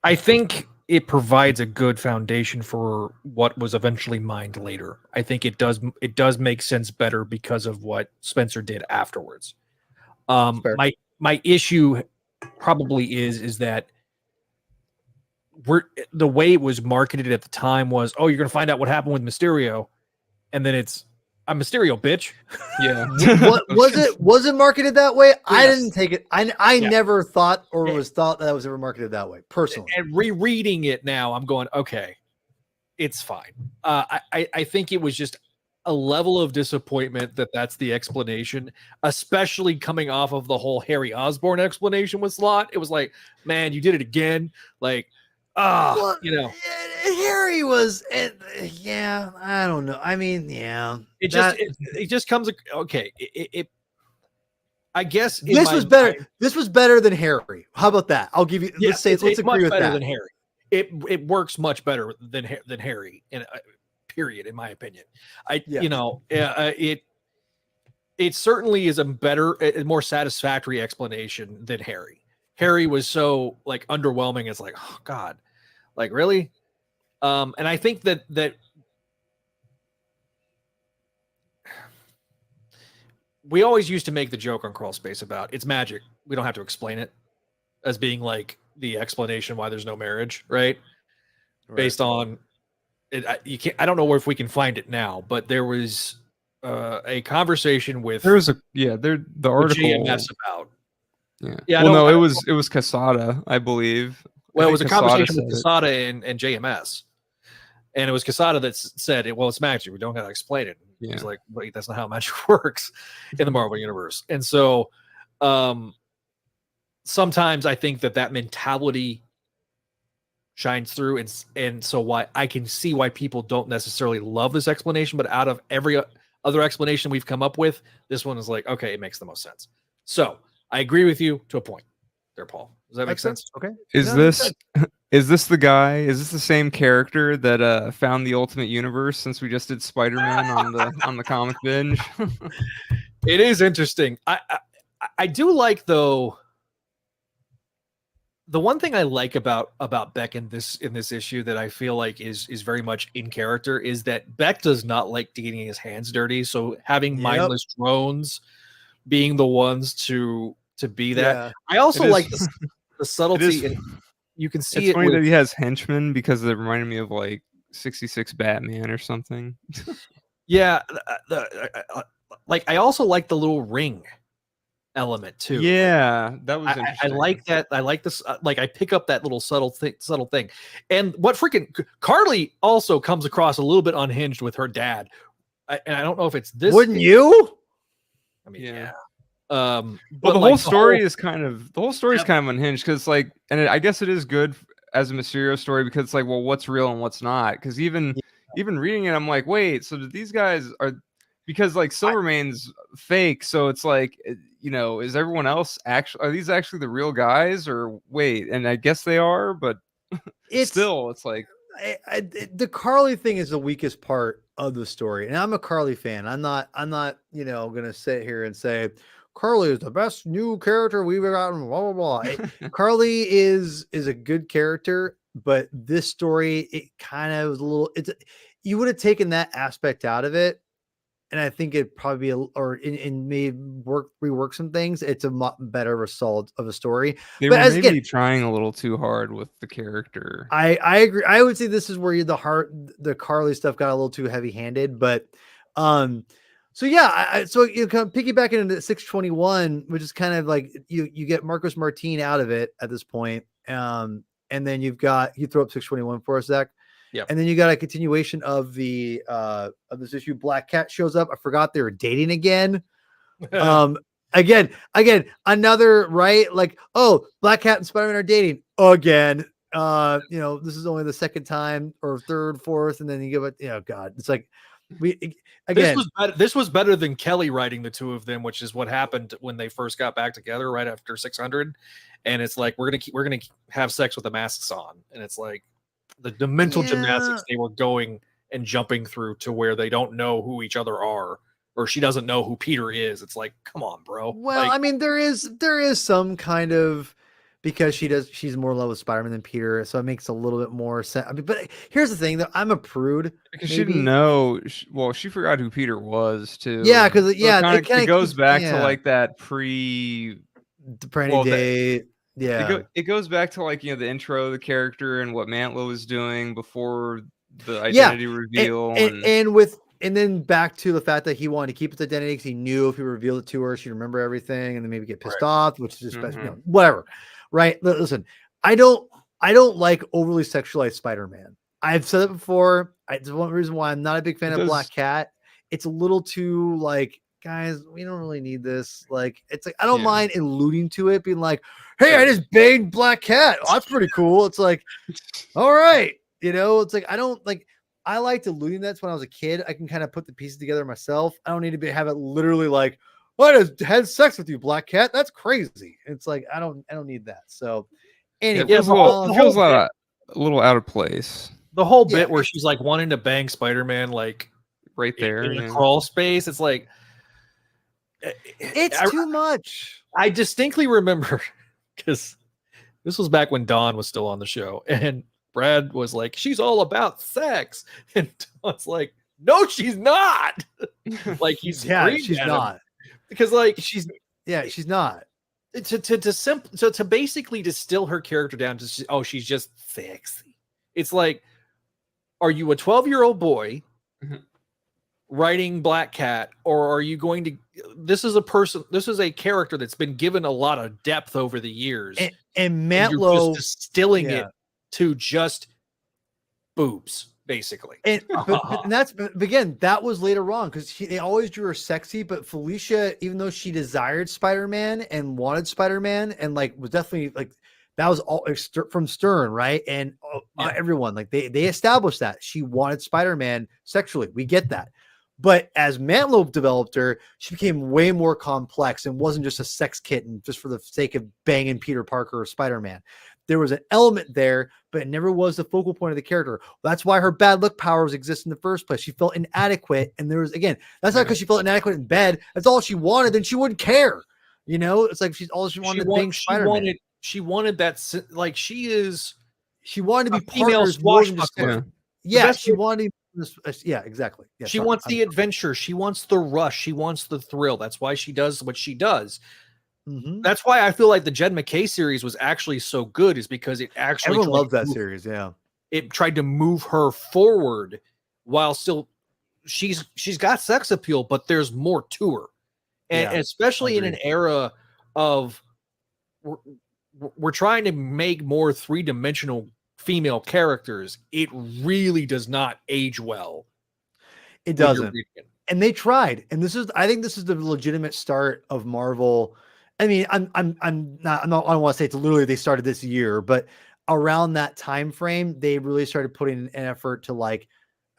I think it provides a good foundation for what was eventually mined later. I think it does make sense better because of what Spencer did afterwards. My issue probably is that the way it was marketed at the time was, oh, you're going to find out what happened with Mysterio, and then it's, I'm Mysterio, bitch. Yeah. Was it marketed that way? Yes. I didn't take it. I never thought or was thought that was ever marketed that way personally. And rereading it now, I'm going, okay, it's fine. I think it was just a level of disappointment that's the explanation, especially coming off of the whole Harry Osborn explanation with Slott. It was like, man, you did it again. Like, you know, Harry was, yeah, I don't know. I mean, yeah, it just comes. Okay. I guess this was better. This was better than Harry. How about that? I'll give you, let's agree with that. Than Harry. It works much better than Harry in period, in my opinion. It certainly is a more satisfactory explanation than Harry. Harry was so like underwhelming. It's like, oh God, like really? And I think that we always used to make the joke on Crawl Space about it's magic. We don't have to explain it, as being like the explanation why there's no marriage, right? Based on it, you can't. I don't know if we can find it now, but there was a conversation with the article GMS about. Yeah. Well, no, it was Quesada, I believe. Well, it was a conversation with Quesada and JMS, and it was Quesada that said, "Well, it's magic. We don't have to explain it." Yeah. He's like, "Wait, that's not how magic works in the Marvel universe." And so, sometimes I think that mentality shines through, and so why I can see why people don't necessarily love this explanation, but out of every other explanation we've come up with, this one is like, okay, it makes the most sense. So I agree with you to a point. there, Paul. Does that make That's it. sense? Okay. Is No, that's this good. is this the guy? Is this the same character that found the Ultimate Universe since we just did Spider-Man on the Comic Binge? It is interesting. I do like, though, the one thing I like about Beck in this issue that I feel like is very much in character is that Beck does not like getting his hands dirty. So having mindless drones being the ones to be that. Yeah. I also It is- like the subtlety, and you can see It's it funny that with, he has henchmen because it reminded me of like 66 Batman or something. yeah. Like I also like the little ring element too. Yeah, that was I interesting. like that. I like this. Like I pick up that little subtle thing. And what freaking Carlie also comes across a little bit unhinged with her dad. And I don't know if it's this. Wouldn't you? I mean, Yeah. yeah. Well, But the like, whole story is kind of Yep. kind of unhinged because like, and I guess it is good as a Mysterio story because it's like, well, what's real and what's not? Because even reading it, I'm like, wait, so did these guys are because like Silvermane's fake, so it's like, you know, is everyone else are these actually the real guys or wait? And I guess they are, but it's like the Carlie thing is the weakest part of the story, and I'm a Carlie fan. I'm not gonna sit here and say Carlie is the best new character we've gotten. Blah blah blah. Carlie is a good character, but this story it kind of was a little. You would have taken that aspect out of it, and I think it'd probably be may rework some things. It's a lot better result of a story. They but were as maybe again, trying a little too hard with the character. I agree. I would say this is where the Carlie stuff got a little too heavy handed, but so yeah, so you kind of piggyback into 621, which is kind of like you get Marcos Martin out of it at this point, and then you throw up 621 for a sec. Yep. And then you got a continuation of the of this issue. Black Cat shows up. I forgot they were dating again. Again, another right, like, oh, Black Cat and Spider-Man are dating again. This is only the second time or third, fourth, and then you give it, God, it's like this was better than Kelly writing the two of them, which is what happened when they first got back together right after 600. And it's like we're gonna have sex with the masks on, and it's like the mental gymnastics they were going and jumping through to where they don't know who each other are, or she doesn't know who Peter is. It's like, come on, bro. Well, like, I mean, there is some kind of, because she's more in love with Spider-Man than Peter, so it makes a little bit more sense. I mean, but here's the thing, though, I'm a prude because she didn't know. Well, she forgot who Peter was too. Yeah, because it goes back to like that the date. Yeah, it goes back to like, the intro of the character and what Mantlo was doing before the identity reveal, and then back to the fact that he wanted to keep its identity because he knew if he revealed it to her, she'd remember everything and then maybe get pissed off, which is just whatever. Right? Listen, I don't like overly sexualized Spider-Man. I've said it before. It's one reason why I'm not a big fan of Black Cat. It's a little too like, guys, we don't really need this. Like, it's like I don't mind alluding to it, being like, hey, I just banged Black Cat. Oh, that's pretty cool. It's like, all right, it's like I liked alluding that when I was a kid. I can kind of put the pieces together myself. I don't need to have it literally like, I just had sex with you, Black Cat. That's crazy. It's like I don't need that. So anyway, it feels a little out of place. The whole bit where she's like wanting to bang Spider-Man, like right there in a crawl space. It's like it's too much. I distinctly remember because this was back when Dawn was still on the show, and Brad was like, she's all about sex. And Dawn's like, no, she's not. Like he's she's not. Because like she's not. To basically distill her character down to she's just sexy. It's like, are you a 12-year-old boy writing Black Cat, or are you going to this is a character that's been given a lot of depth over the years, and Mantlo just distilling it to just boobs, basically. And again, that was later on because they always drew her sexy, but Felicia, even though she desired Spider-Man and wanted Spider-Man and like was definitely like, that was all from Stern, right? And everyone, like they established that she wanted Spider-Man sexually. We get that. But as Mantlo developed her, she became way more complex and wasn't just a sex kitten just for the sake of banging Peter Parker or Spider-Man. There was an element there, but it never was the focal point of the character. That's why her bad luck powers exist in the first place. She felt inadequate. And there was, again, that's not because she felt inadequate in bed. That's all she wanted. Then she wouldn't care. You know, it's like she's all she wanted to bang Spider-Man. She wanted that, like she wanted to be female partners more than just swashbuckler. yeah, she wanted yeah, exactly. Yeah, she wants the adventure. She wants the rush. She wants the thrill. That's why she does what she does. Mm-hmm. That's why I feel like the Jed McKay series was actually so good, is because it actually everyone loved that series. Yeah, it tried to move her forward while still she's got sex appeal, but there's more to her, and especially in an era of we're trying to make more three-dimensional female characters. It really does not age well. It doesn't. And they tried. And I think this is the legitimate start of Marvel. I mean, I don't want to say it's literally they started this year, but around that time frame, they really started putting an effort to, like,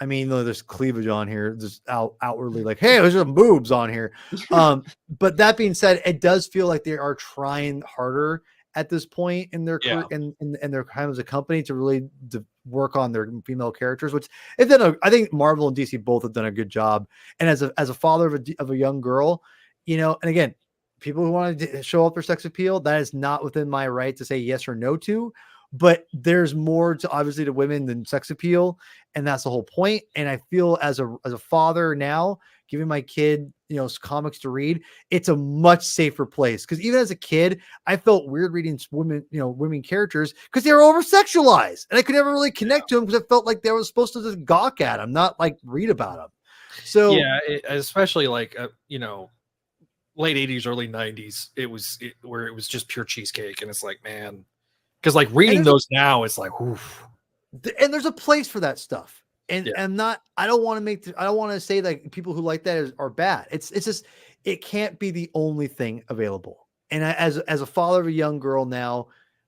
I mean, there's cleavage on here, just outwardly like, hey, there's some boobs on here. But that being said, it does feel like they are trying harder at this point in their career and their time as a company to really work on their female characters, which I think Marvel and DC both have done a good job. And as a father of a young girl, you know, and again, people who want to show up their sex appeal, that is not within my right to say yes or no to, but there's more to obviously to women than sex appeal. And that's the whole point. And I feel as a father now, giving my kid, you know, comics to read, it's a much safer place. Because even as a kid, I felt weird reading women characters because they were over sexualized, and I could never really connect to them because I felt like they were supposed to just gawk at them, not like read about them. So especially like you know, late 80s, early 90s, where it was just pure cheesecake, and it's like, man, because like reading those now, it's like, oof. And there's a place for that stuff. And I don't want to say that people who like that are bad. It's just, it can't be the only thing available. And as a father of a young girl now,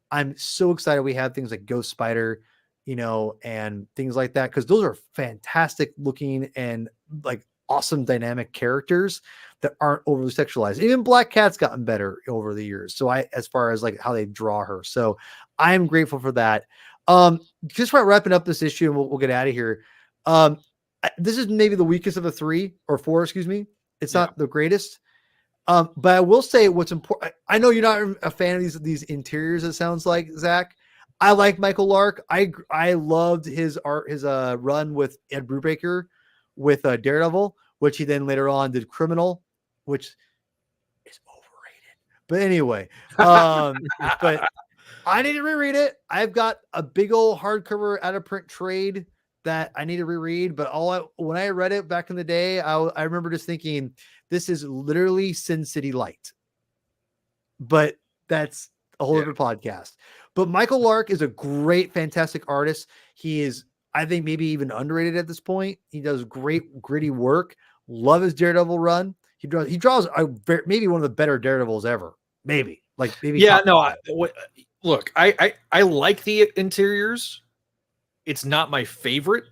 I'm so excited we have things like Ghost Spider, you know, and things like that, because those are fantastic looking and like awesome dynamic characters that aren't overly sexualized. Even Black Cat's gotten better over the years. So as far as like how they draw her. So I'm grateful for that. Just wrapping up this issue and we'll get out of here. This is maybe the weakest of the 3 or 4, excuse me. It's not the greatest. But I will say what's important. I know you're not a fan of these interiors, it sounds like, Zach. I like Michael Lark. I loved his run with Ed Brubaker with Daredevil, which he then later on did Criminal, which is overrated. But anyway, but I need to reread it. I've got a big old hardcover out of print trade that I need to reread. But when I read it back in the day, I remember just thinking, this is literally Sin City Light. But that's a whole other podcast. But Michael Lark is a great, fantastic artist. He is, I think, maybe even underrated at this point. He does great, gritty work. Love his Daredevil run. He draws maybe one of the better Daredevils ever. Maybe. Look, I like the interiors. It's not my favorite.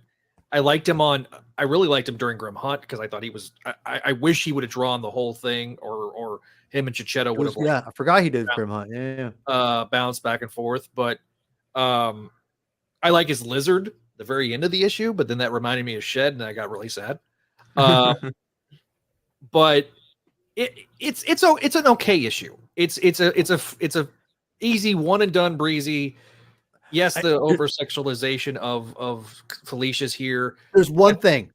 I really liked him during Grim Hunt because I thought he was. I wish he would have drawn the whole thing, or him and Chicheto would have. Yeah, I forgot he did Grim Hunt. Yeah. Bounced back and forth, but I like his lizard. The very end of the issue, but then that reminded me of Shed, and I got really sad. But it's an okay issue. It's a easy one and done breezy. Yes, the over sexualization of Felicia's here. There's one thing.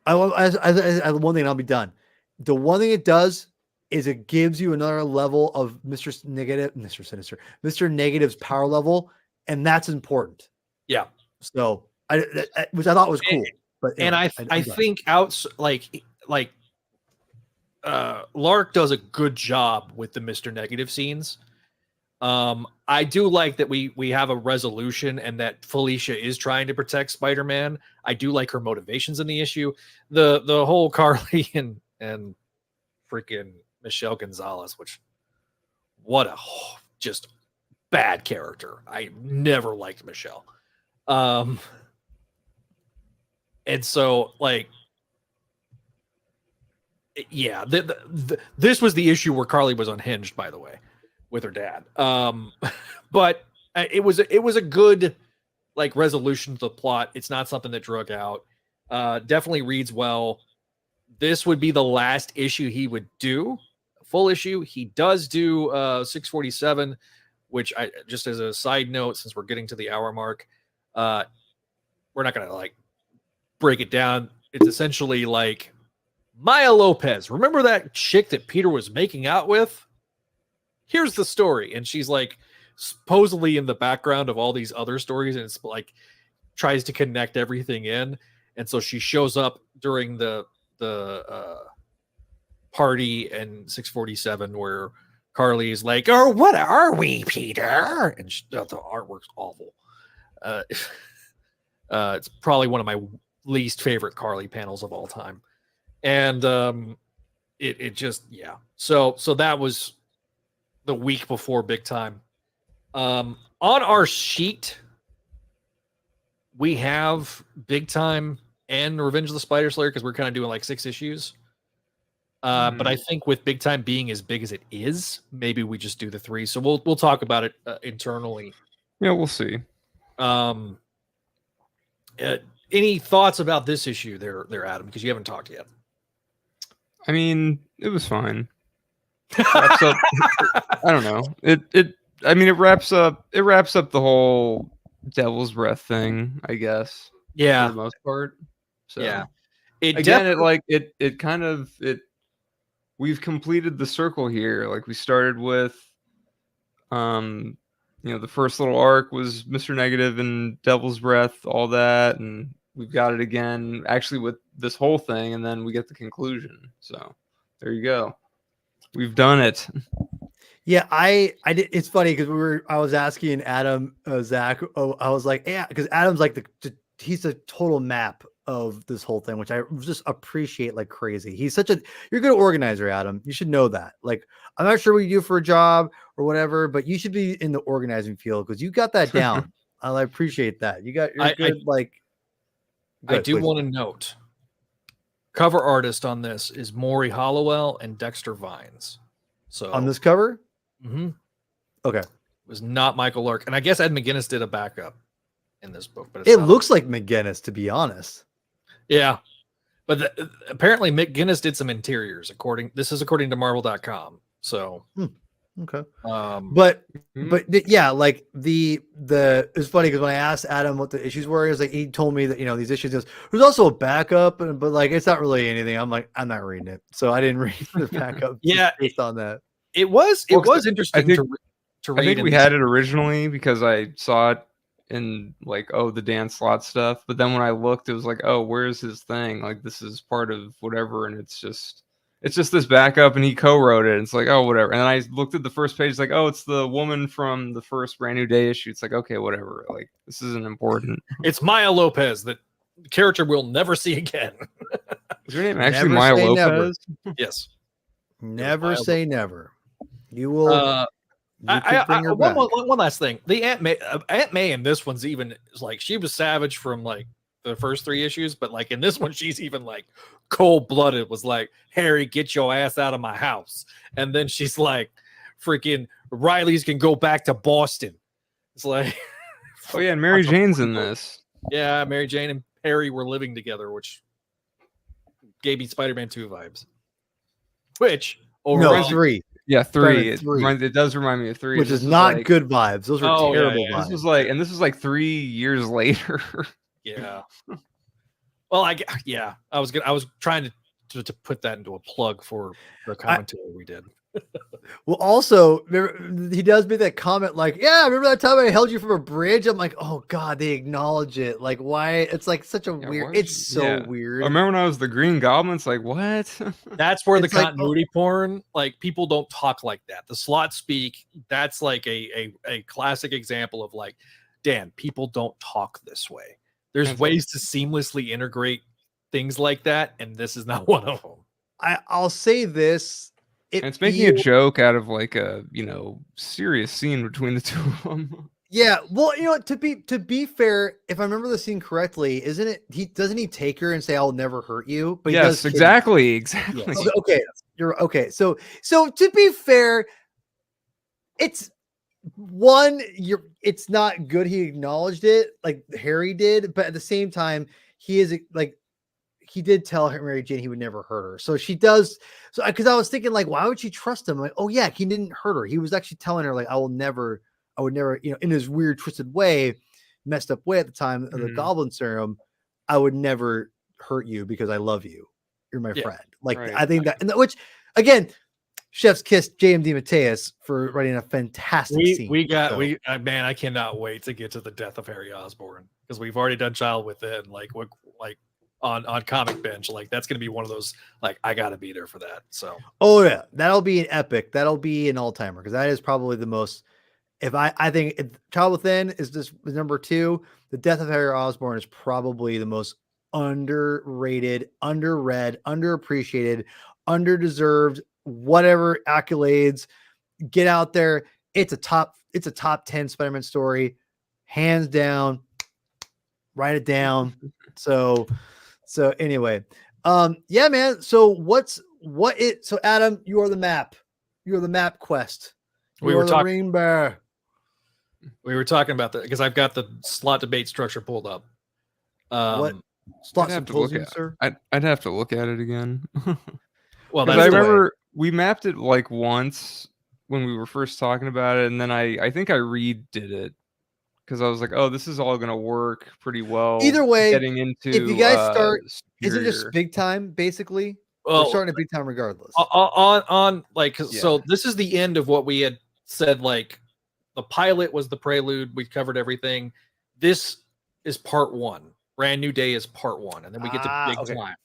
One thing, I'll be done. The one thing it does is it gives you another level of Mr. Negative's power level, and that's important. Yeah. So which I thought was cool. But anyway, I think Lark does a good job with the Mr. Negative scenes. I do like that we have a resolution and that Felicia is trying to protect Spider-Man. I do like her motivations in the issue. The whole Carlie and freaking Michelle Gonzalez, which what a just bad character. I never liked Michelle. And so like yeah, this was the issue where Carlie was unhinged, by the way, with her dad. But it was a good like resolution to the plot. It's not something that drug out. Definitely reads well. This would be the last issue he would do, full issue. He does do 647, which I just as a side note, since we're getting to the hour mark, we're not gonna like break it down. It's essentially like Maya Lopez. Remember that chick that Peter was making out with? Here's the story. And she's like supposedly in the background of all these other stories, and it's like tries to connect everything in. And so she shows up during the party in 647 where Carlie is like, "Oh, what are we, Peter?" And the artwork's awful. It's probably one of my least favorite Carlie panels of all time. And it just, yeah. So that was the week before Big Time. On our sheet, we have Big Time and Revenge of the Spider Slayer because we're kind of doing like 6 issues. But I think with Big Time being as big as it is, maybe we just do the 3. So we'll talk about it internally. Yeah, we'll see. Any thoughts about this issue there, Adam? Because you haven't talked yet. I mean, it was fine. Wraps up, I don't know. It wraps up the whole Devil's Breath thing, I guess. Yeah, for the most part. So yeah. We've completed the circle here. Like we started with the first little arc was Mr. Negative and Devil's Breath, all that, and we've got it again actually with this whole thing, and then we get the conclusion. So there you go. We've done it. Yeah, I did. It's funny because I was asking Adam, Zach. Oh, I was like, yeah, because Adam's like he's a total map of this whole thing, which I just appreciate like crazy. You're a good organizer, Adam. You should know that. Like, I'm not sure what you do for a job or whatever, but you should be in the organizing field because you got that down. I appreciate that. You're good. I do want to note, cover artist on this is Maury Hollowell and Dexter Vines. So on this cover, okay, it was not Michael Lark, and I guess Ed McGuinness did a backup in this book, but it looks like McGuinness, to be honest. Yeah, but apparently McGuinness did some interiors. This is according to Marvel.com. So okay, but yeah, like it's funny because when I asked Adam what the issues were, he told me that these issues there's also a backup, but like it's not really anything. I'm like, I'm not reading it, so I didn't read the backup. Yeah, based on that, it was interesting to read. I think we had it originally because I saw it in like, the Dan Slott stuff, but then when I looked, it was like, where's his thing? Like this is part of whatever, and it's just this backup, and he co-wrote it. And it's like, whatever. And then I looked at the first page, like, it's the woman from the first Brand New Day issue. It's like, okay, whatever. Like this isn't important. It's Maya Lopez, that character we'll never see again. Is her name actually Maya Lopez? Never. Yes. Never say never. You will. One last thing. The Aunt May in this one's even like she was savage from like the first 3 issues, but like in this one she's even like cold-blooded, was like, Harry, get your ass out of my house. And then she's like, freaking Riley's can go back to Boston. It's like and Mary Jane's in this. Yeah, Mary Jane and Harry were living together, which gave me Spider-Man 2 vibes. Which overall, 3. Yeah, 3. It does remind me of 3. Which is not good vibes. Those were terrible vibes. This was like 3 years later. Yeah. Well, I was trying to put that into a plug for the commentary we did. Well, also, he does make that comment like, yeah, remember that time I held you from a bridge? I'm like, oh God, they acknowledge it. Like, why? It's like such a weird, it's so weird. I remember when I was the Green Goblin, it's like, what? That's where the continuity porn, like people don't talk like that. The Slott speak, that's like a classic example of like, Dan, people don't talk this way. There's ways to seamlessly integrate things like that, and this is not one of them. I'll say this. It's making a joke out of like a serious scene between the two of them. Yeah, well, to be fair, if I remember the scene correctly, isn't it? Doesn't he take her and say, "I'll never hurt you"? But he does Yes, exactly. Yes. Okay, you're okay. So to be fair, it's it's not good. He acknowledged it like Harry did, but at the same time, he is like he did tell her Mary Jane he would never hurt her. So she does. So because I was thinking like, why would she trust him? Like, oh yeah, he didn't hurt her. He was actually telling her like, I would never, in his weird twisted way, messed up way at the time of the Goblin Serum, I would never hurt you because I love you. You're my friend. Like right. I think that, which again, chef's kiss JMD Mateus for writing a fantastic scene. Man, I cannot wait to get to the death of Harry Osborn because we've already done Child Within. Like on Comic Binge, like that's gonna be one of those like I gotta be there for that. So yeah, that'll be an epic. That'll be an all timer because that is probably the most. If I think Child Within is number 2, the death of Harry Osborn is probably the most underrated, underread, underappreciated, underdeserved, whatever accolades. Get out there. It's a top 10 Spider-Man story, hands down. Write it down. So anyway, yeah, man. So so Adam, you are the map. You're the map quest. We were talking about that because I've got the slot debate structure pulled up. What Slott Symposium, sir? I'd have to look at it again. Well, I remember we mapped it like once when we were first talking about it, and then I think I redid it because I was like, oh, this is all gonna work pretty well. Either way, getting into if you guys start, Superior. is it just big time? Basically, well, we're starting at big time regardless. On like so this is the end of what we had said. Like the pilot was the prelude. We covered everything. This is part 1. Brand New Day is part 1, and then we get to big time.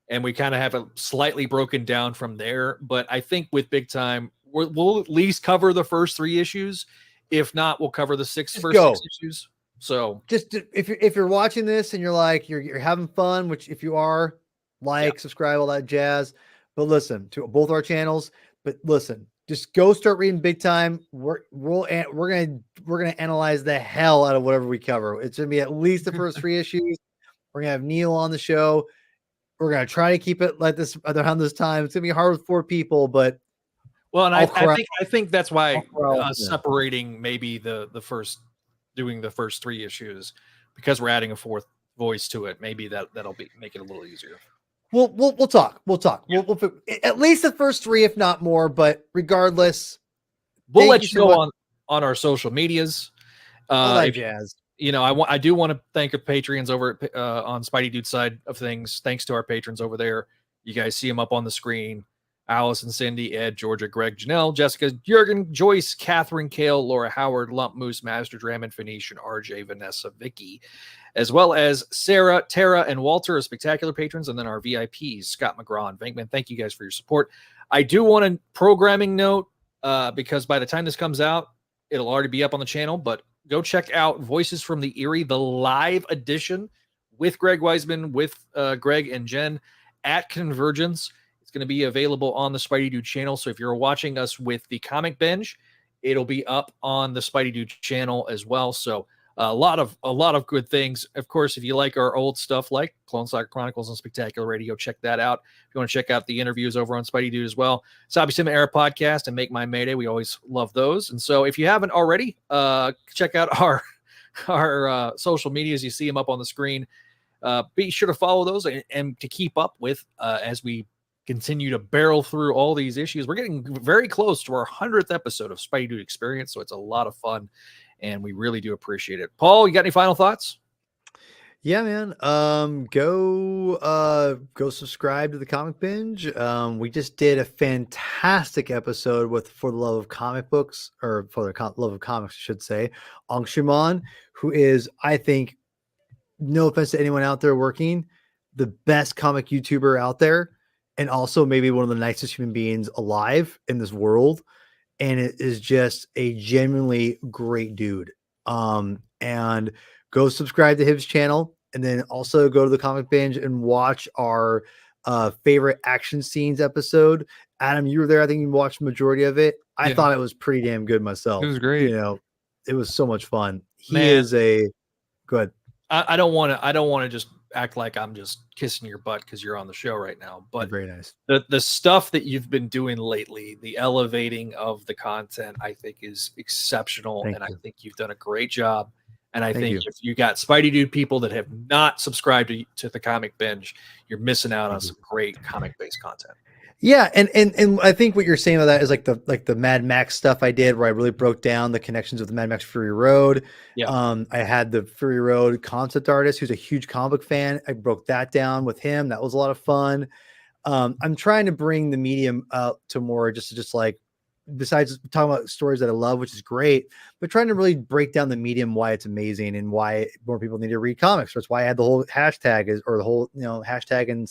And we kind of have it slightly broken down from there. But I think with big time, we'll at least cover the first 3 issues. If not, we'll cover the first 6 issues. So just if you're watching this and you're like, you're having fun, which if you are, subscribe, all that jazz. But listen to both our channels. But listen, just go start reading big time. We're gonna analyze the hell out of whatever we cover. It's gonna be at least the first 3 issues. We're gonna have Neil on the show. We're going to try to keep it like this around this time. It's going to be hard with 4 people, but and I think that's why separating maybe doing the first 3 issues because we're adding a 4th voice to it. Maybe that'll make it a little easier. We'll talk. We'll at least the first 3, if not more, but regardless, we'll let you know on our social medias. All that jazz. I do want to thank our Patreons over at, on Spideydude side of things. Thanks to our patrons over there. You guys see them up on the screen. Allison, Cindy, Ed, Georgia, Greg, Janelle, Jessica, Jurgen, Joyce, Catherine, Kale, Laura Howard, Lump Moose, Master Drammond, Phoenician, RJ, Vanessa, Vicky, as well as Sarah, Tara, and Walter are spectacular patrons, and then our VIPs, Scott McGraw and Venkman. Thank you guys for your support. I do want a programming note because by the time this comes out, it'll already be up on the channel, but go check out Voices from the Eyrie, the live edition with Greg Weisman, with Greg and Jen at Convergence. It's going to be available on the Spideydude channel. So if you're watching us with the Comic Binge, it'll be up on the Spideydude channel as well. So a lot of good things. Of course, if you like our old stuff like Clone Saga Chronicles and Spectacular Radio, check that out. If you want to check out the interviews over on Spideydude as well, Sabi Sim Era Podcast and Make My Mayday, we always love those. And so if you haven't already, check out our social medias. You see them up on the screen. Be sure to follow those and to keep up with as we continue to barrel through all these issues. We're getting very close to our 100th episode of Spideydude Experience, so it's a lot of fun. And we really do appreciate it. Paul, you got any final thoughts? Yeah, man. Go subscribe to the Comic Binge. We just did a fantastic episode with For the Love of Comic Books, or For the Love of Comics, I should say, Ong Shiman, who is, I think, no offense to anyone out there working, the best comic YouTuber out there, and also maybe one of the nicest human beings alive in this world. And it is just a genuinely great dude. And go subscribe to his channel, and then also go to the Comic Binge and watch our favorite action scenes episode. Adam, you were there. I think you watched the majority of it. I thought it was pretty damn good myself. It was great. it was so much fun. He Man. is a good. I don't want to just act like I'm just kissing your butt because you're on the show right now. But Very nice. the stuff that you've been doing lately, the elevating of the content, I think is exceptional. Thank and you. I think you've done a great job. And I Thank think you. if you got Spideydude people that have not subscribed to the Comic Binge, you're missing out on Thank you. some great comic-based content. Yeah, and I think what you're saying about that is like the Mad Max stuff I did, where I really broke down the connections with the Mad Max Fury Road. Yeah. I had the Fury Road concept artist who's a huge comic book fan. I broke that down with him. That was a lot of fun. I'm trying to bring the medium out to more just like, besides talking about stories that I love, which is great, but trying to really break down the medium, why it's amazing and why more people need to read comics. That's why I had the whole hashtag or the whole, hashtag and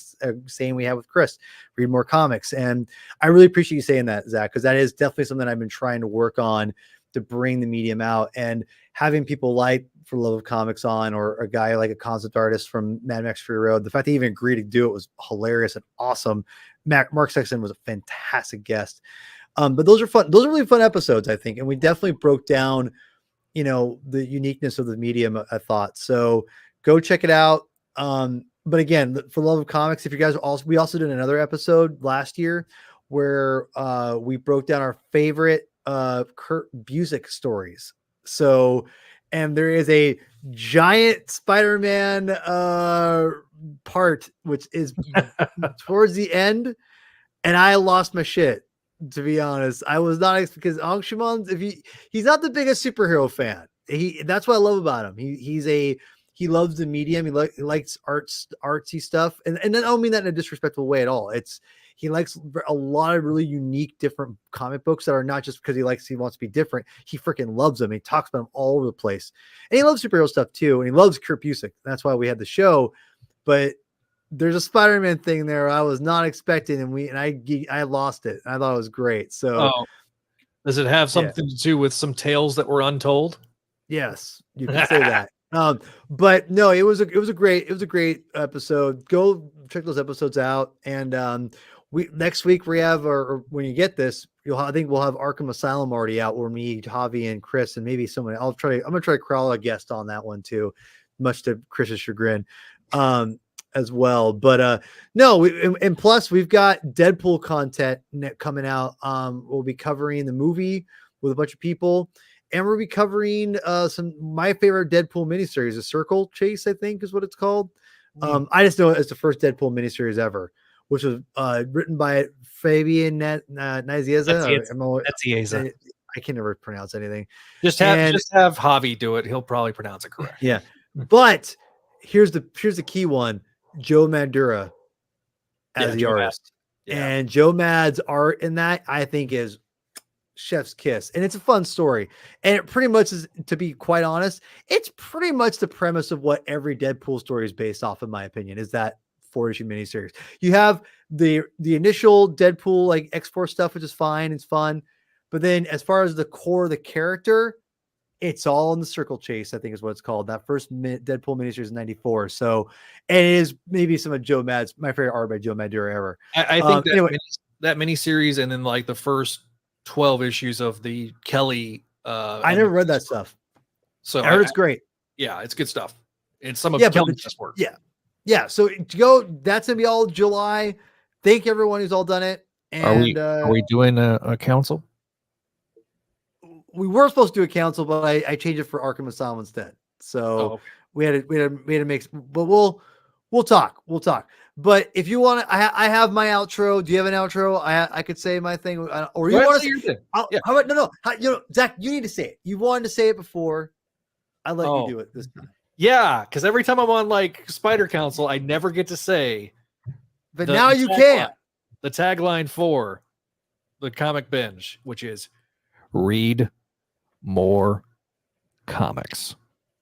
saying we have with Chris, read more comics. And I really appreciate you saying that, Zach, because that is definitely something I've been trying to work on to bring the medium out, and having people like For Love of Comics on, or a guy like a concept artist from Mad Max Fury Road. The fact that he even agreed to do it was hilarious and awesome. Mark Sexton was a fantastic guest. But those are fun. Those are really fun episodes, I think. And we definitely broke down, the uniqueness of the medium, I thought. So go check it out. But again, For Love of Comics, if you guys we also did another episode last year where we broke down our favorite Kurt Busiek stories. So, and there is a giant Spider-Man part, which is towards the end, and I lost my shit. To be honest, I was not, because Ang Shimon's, he's not the biggest superhero fan. That's what I love about him. He loves the medium. He likes artsy stuff. And I don't mean that in a disrespectful way at all. He likes a lot of really unique, different comic books that are not just because he wants to be different. He freaking loves them. He talks about them all over the place. And he loves superhero stuff too. And he loves Kurt Busiek. That's why we had the show. But there's a Spider-Man thing there I was not expecting, and I lost it. I thought it was great. So, does it have something to do with some tales that were untold? Yes, you can say that. But no, it was a great episode. Go check those episodes out. And next week we have, or when you get this, I think we'll have Arkham Asylum already out, where me, Javi, and Chris, and maybe someone. I'm gonna try to crawl a guest on that one too, much to Chris's chagrin. As well. But no, and plus we've got Deadpool content coming out. We'll be covering the movie with a bunch of people, and we'll be covering my favorite Deadpool miniseries, a Circle Chase, I think is what it's called. I just know it's the first Deadpool miniseries ever, which was written by Fabian Nicieza. I can never pronounce anything. Just have Javi do it. He'll probably pronounce it correct. Yeah. But here's the key one. Joe Madura as the artist. And Joe Mad's art in that, I think, is chef's kiss. And it's a fun story. And it pretty much is, to be quite honest, it's pretty much the premise of what every Deadpool story is based off, in my opinion, is that 4-issue miniseries. You have the initial Deadpool like X-Force stuff, which is fine, it's fun. But then as far as the core of the character, it's all in the Circle Chase, I think is what it's called. That first Deadpool miniseries in '94. So, and it is maybe some of Joe Mad's, my favorite art by Joe Madura ever. I think that miniseries, and then like the first 12 issues of the Kelly. I never read that stuff. So I heard it's great. Yeah, it's good stuff. It's some of Kelly's best work. Yeah. So that's gonna be all July. Thank everyone who's all done it. And are we doing a council? We were supposed to do a council, but I changed it for Arkham Asylum instead. So we had to make, but we'll talk. But if you want to, I have my outro. Do you have an outro? I could say my thing, or you want to say your thing? How about no? Zach, you need to say it. You wanted to say it before. I let you do it this time. Yeah, because every time I'm on like Spider Council, I never get to say. But now you can. The tagline for the Comic Binge, which is read more comics.